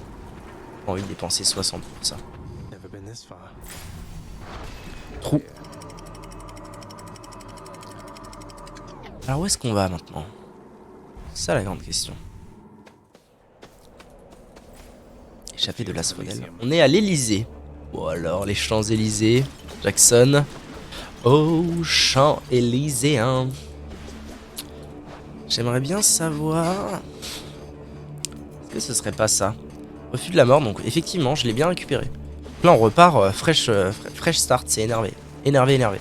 J'ai envie de dépenser 60 pour ça. Trou. Alors où est-ce qu'on va maintenant? C'est ça la grande question. Échappé de l'asphodèle. On est à l'Elysée. Bon alors les Champs-Élysées. Jackson. Oh Champs-Élyséens. J'aimerais bien savoir... Est-ce que ce serait pas ça? Refus de la mort, donc effectivement je l'ai bien récupéré. Là on repart fresh start, c'est énervé. Énervé.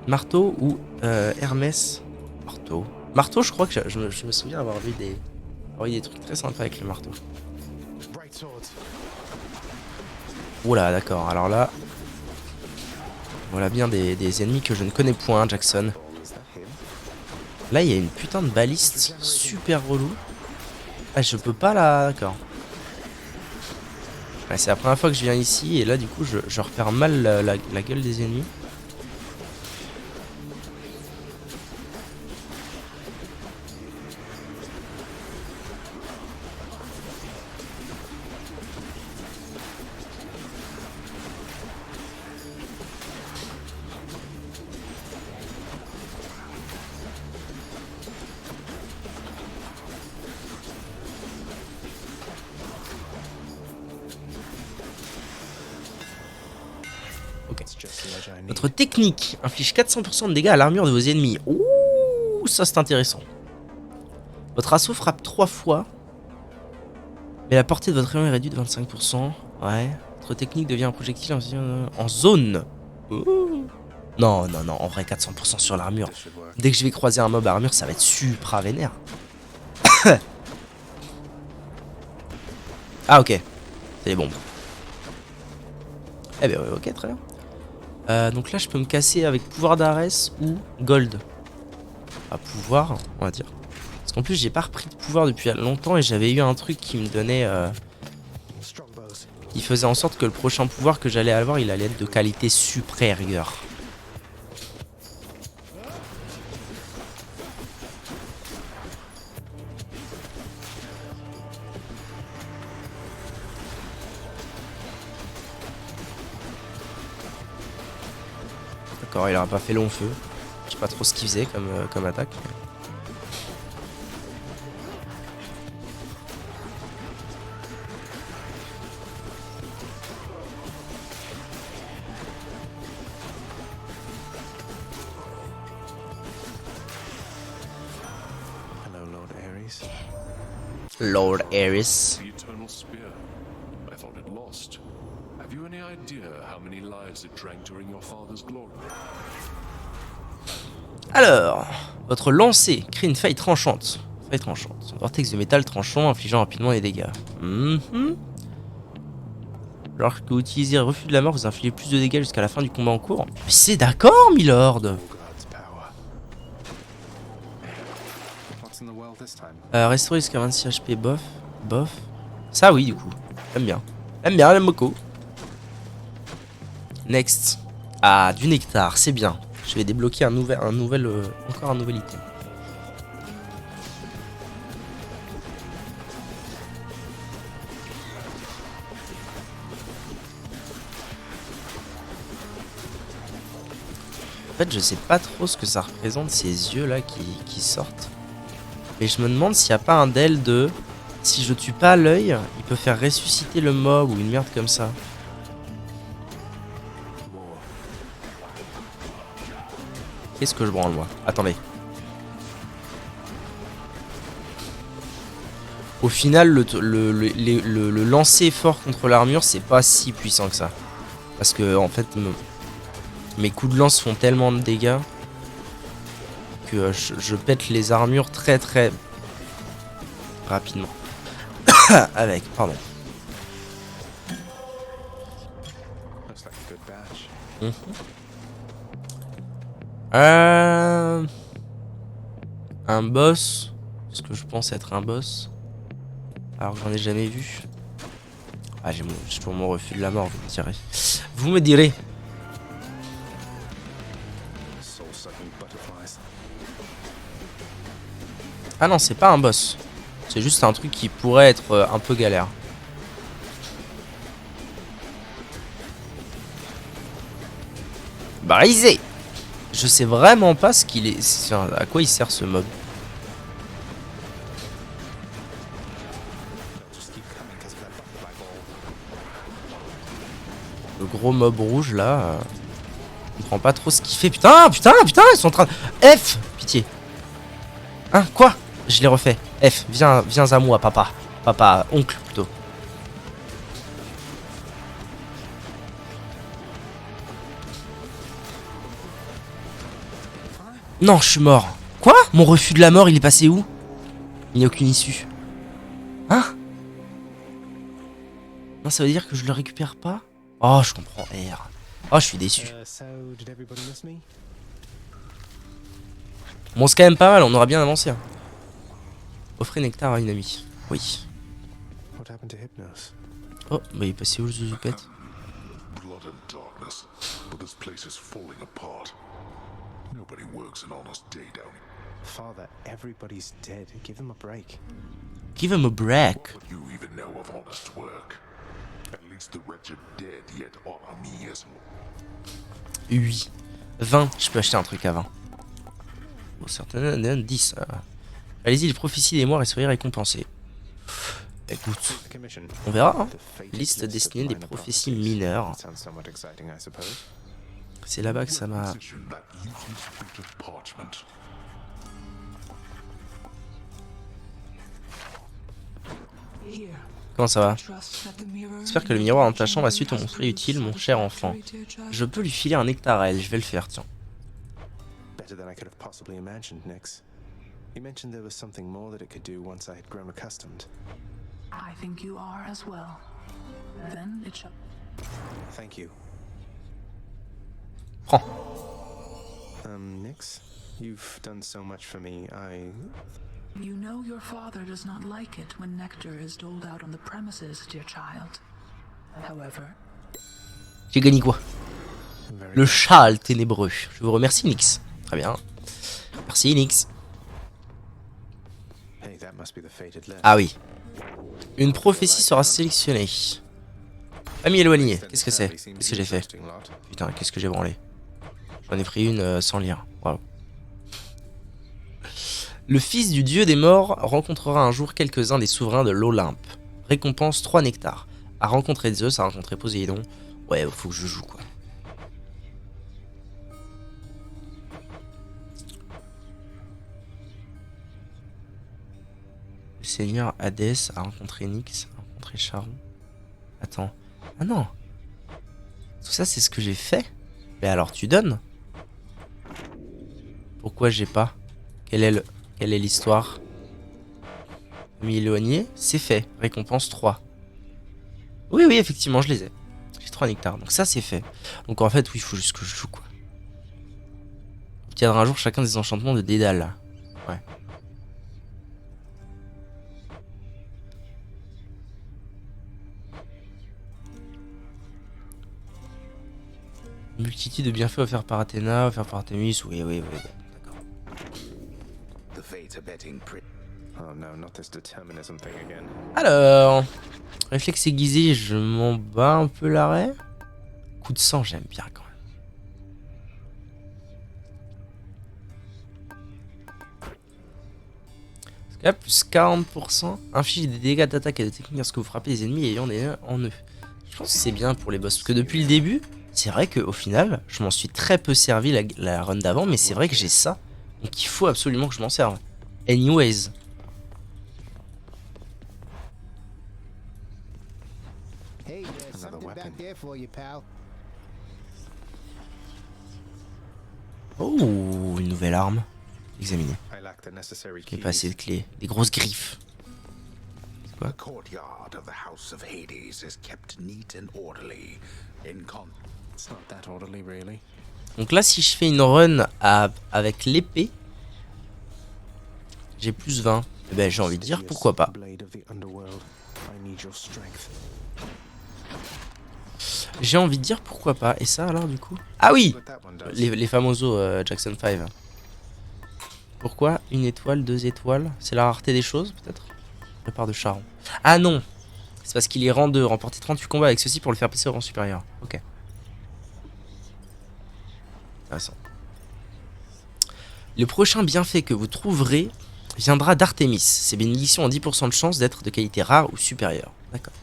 Marteau ou Hermès? Marteau. Marteau je crois que je me souviens avoir vu des trucs très sympas avec le marteau. Oula d'accord, alors là... Voilà bien des ennemis que je ne connais point, Jackson. Là il y a une putain de baliste super relou. Ah je peux pas là, d'accord. Ouais, c'est la première fois que je viens ici et là du coup je repère mal la gueule des ennemis. Votre technique inflige 400% de dégâts à l'armure de vos ennemis. Ouh, ça c'est intéressant. Votre assaut frappe 3 fois. Mais la portée de votre rayon est réduite de 25%. Ouais. Votre technique devient un projectile en zone. Ouh. Non, en vrai 400% sur l'armure. Dès que je vais croiser un mob à armure, ça va être super vénère. Ah ok. C'est les bombes. Eh bien ok, très bien. Donc là je peux me casser avec pouvoir d'Arès ou gold. Pas pouvoir on va dire. Parce qu'en plus j'ai pas repris de pouvoir depuis longtemps et j'avais eu un truc qui me donnait qui faisait en sorte que le prochain pouvoir que j'allais avoir il allait être de qualité supérieure. D'accord, il aura pas fait long feu. Je sais pas trop ce qu'il faisait comme attaque. Hello, Lord Ares. Lord Ares. The Eternal Spear. I thought it lost. Have you any idea how many lives it drank during your father's glory? Alors, votre lancer crée une faille tranchante. Faille tranchante. Un vortex de métal tranchant infligeant rapidement des dégâts. Lorsque vous utilisez refus de la mort, vous infligez plus de dégâts jusqu'à la fin du combat en cours. Mais c'est d'accord, Milord. Restaurer jusqu'à 26 HP, bof. Bof. Ça oui, du coup. J'aime bien. J'aime beaucoup. Next. Ah, du nectar, c'est bien. Je vais débloquer encore un nouvel item. En fait, je sais pas trop ce que ça représente, ces yeux là qui sortent. Mais je me demande s'il n'y a pas un DEL de... Si je tue pas l'œil, il peut faire ressusciter le mob ou une merde comme ça. Qu'est-ce que je branle moi? Attendez. Au final, le lancer fort contre l'armure, c'est pas si puissant que ça. Parce que en fait, mes coups de lance font tellement de dégâts que je pète les armures très rapidement. Avec, pardon. Un boss. Est-ce que je pense être un boss? Alors que j'en ai jamais vu. Ah, j'ai toujours mon refus de la mort, vous me direz. Vous me direz. Ah non, c'est pas un boss. C'est juste un truc qui pourrait être un peu galère. Brisé. Je sais vraiment pas ce qu'il est. À quoi il sert ce mob. Le gros mob rouge là. Je comprends pas trop ce qu'il fait. Putain, ils sont en train de... F. Pitié. Hein, quoi? Je l'ai refait. F, viens à moi, papa. Papa, oncle plutôt. Non, je suis mort. Quoi? Mon refus de la mort, il est passé où? Il n'y a aucune issue. Hein? Non, ça veut dire que je le récupère pas? Oh, je comprends R. Oh, je suis déçu. Bon, c'est quand même pas mal, on aura bien avancé. Hein. Offrez nectar à une amie. Oui. Oh, bah il est passé où le zouzupette? Blood and darkness, but this place is falling apart. Nobody works an honest day down here. Father, everybody's dead. Give them a break. Give him a break. What do you even know of honest work? At least the wretched dead yet honor me as... Oui. 20, je peux acheter un truc à 20. Bon, certainement 10. Allez-y, les prophéties des morts et soyez récompensés. Écoute, on verra. Hein. Liste destinée des prophéties mineures. C'est là-bas que ça m'a... Comment ça va? J'espère que le miroir dans ta chambre a su te montrer utile, mon cher enfant. Je peux lui filer un nectar à elle, je vais le faire, tiens. You mentioned there was something more that it could do once I had grown accustomed. I think you are as well. Then it shall. Thank you. Prends. Nix, you've done so much for me. You know your father does not like it when nectar is doled out on the premises, dear child. However. J'ai gagné quoi? Le châle ténébreux. Je vous remercie, Nix. Très bien. Merci, Nix. Ah oui. Une prophétie sera sélectionnée. Ami éloigné. Qu'est-ce que c'est? Qu'est-ce que j'ai fait? Putain, qu'est-ce que j'ai branlé? J'en ai pris une sans lire. Wow. Le fils du dieu des morts rencontrera un jour quelques-uns des souverains de l'Olympe. Récompense 3 nectars. A rencontré Zeus, a rencontré Poséidon. Ouais, faut que je joue quoi. Le seigneur Hadès a rencontré Nyx, a rencontré Charon. Attends. Ah non. Tout ça c'est ce que j'ai fait. Mais alors tu donnes. Pourquoi j'ai pas? Quelle est l'histoire? Ami éloigné, c'est fait. Récompense 3. Oui, oui, effectivement, je les ai. J'ai 3 nectars, donc ça c'est fait. Donc en fait, oui, il faut juste que je joue quoi. Obtiendra un jour chacun des enchantements de Dédale. Ouais. Multitude de bienfaits offerts par Athéna, offerts par Artémis, oui, oui, oui. Oh no, not this determinism thing again. Alors, réflexe aiguisé, je m'en bats un peu l'arrêt. Coup de sang, j'aime bien quand même. Parce que là, plus 40%, inflige des dégâts d'attaque et de technique lorsque vous frappez les ennemis ayant des nœuds en eux. Je pense que c'est bien pour les boss, parce que depuis le début, c'est vrai qu'au final, je m'en suis très peu servi la run d'avant, mais c'est vrai que j'ai ça. Donc il faut absolument que je m'en serve. Anyways. Hey, there's something back there for you, pal. Oh, une nouvelle arme. Examiner. I lack the necessary J'ai pas assez de clés. Des grosses griffes. C'est quoi? The courtyard of the House of Hades is kept neat and orderly. It's not that orderly, really. Donc là, si je fais une run avec l'épée, j'ai plus 20. Eh ben, j'ai envie de dire pourquoi pas. J'ai envie de dire pourquoi pas. Et ça alors du coup? Ah oui, les famosos Jackson 5. Pourquoi une étoile, 2 étoiles? C'est la rareté des choses peut-être? La part de Charon. Ah non, c'est parce qu'il est rang 2. Remporter 38 combats avec ceci pour le faire passer au rang supérieur. Ok. Intéressant. Le prochain bienfait que vous trouverez viendra d'Artémis. Ces bénédictions ont 10% de chance d'être de qualité rare ou supérieure. D'accord.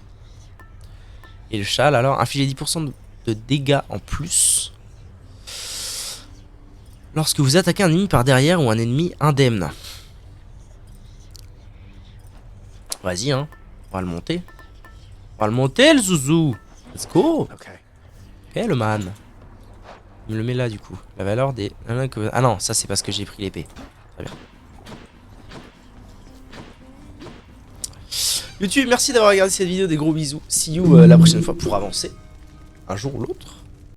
Et le châle alors, infliger 10% de dégâts en plus lorsque vous attaquez un ennemi par derrière ou un ennemi indemne. Vas-y hein, on va le monter. On va le monter le zouzou. Let's go. Ok le man. Il me le met là du coup. La valeur des... Ah non, ça c'est parce que j'ai pris l'épée. Très bien. YouTube, merci d'avoir regardé cette vidéo, des gros bisous. See you la prochaine fois pour avancer. Un jour ou l'autre.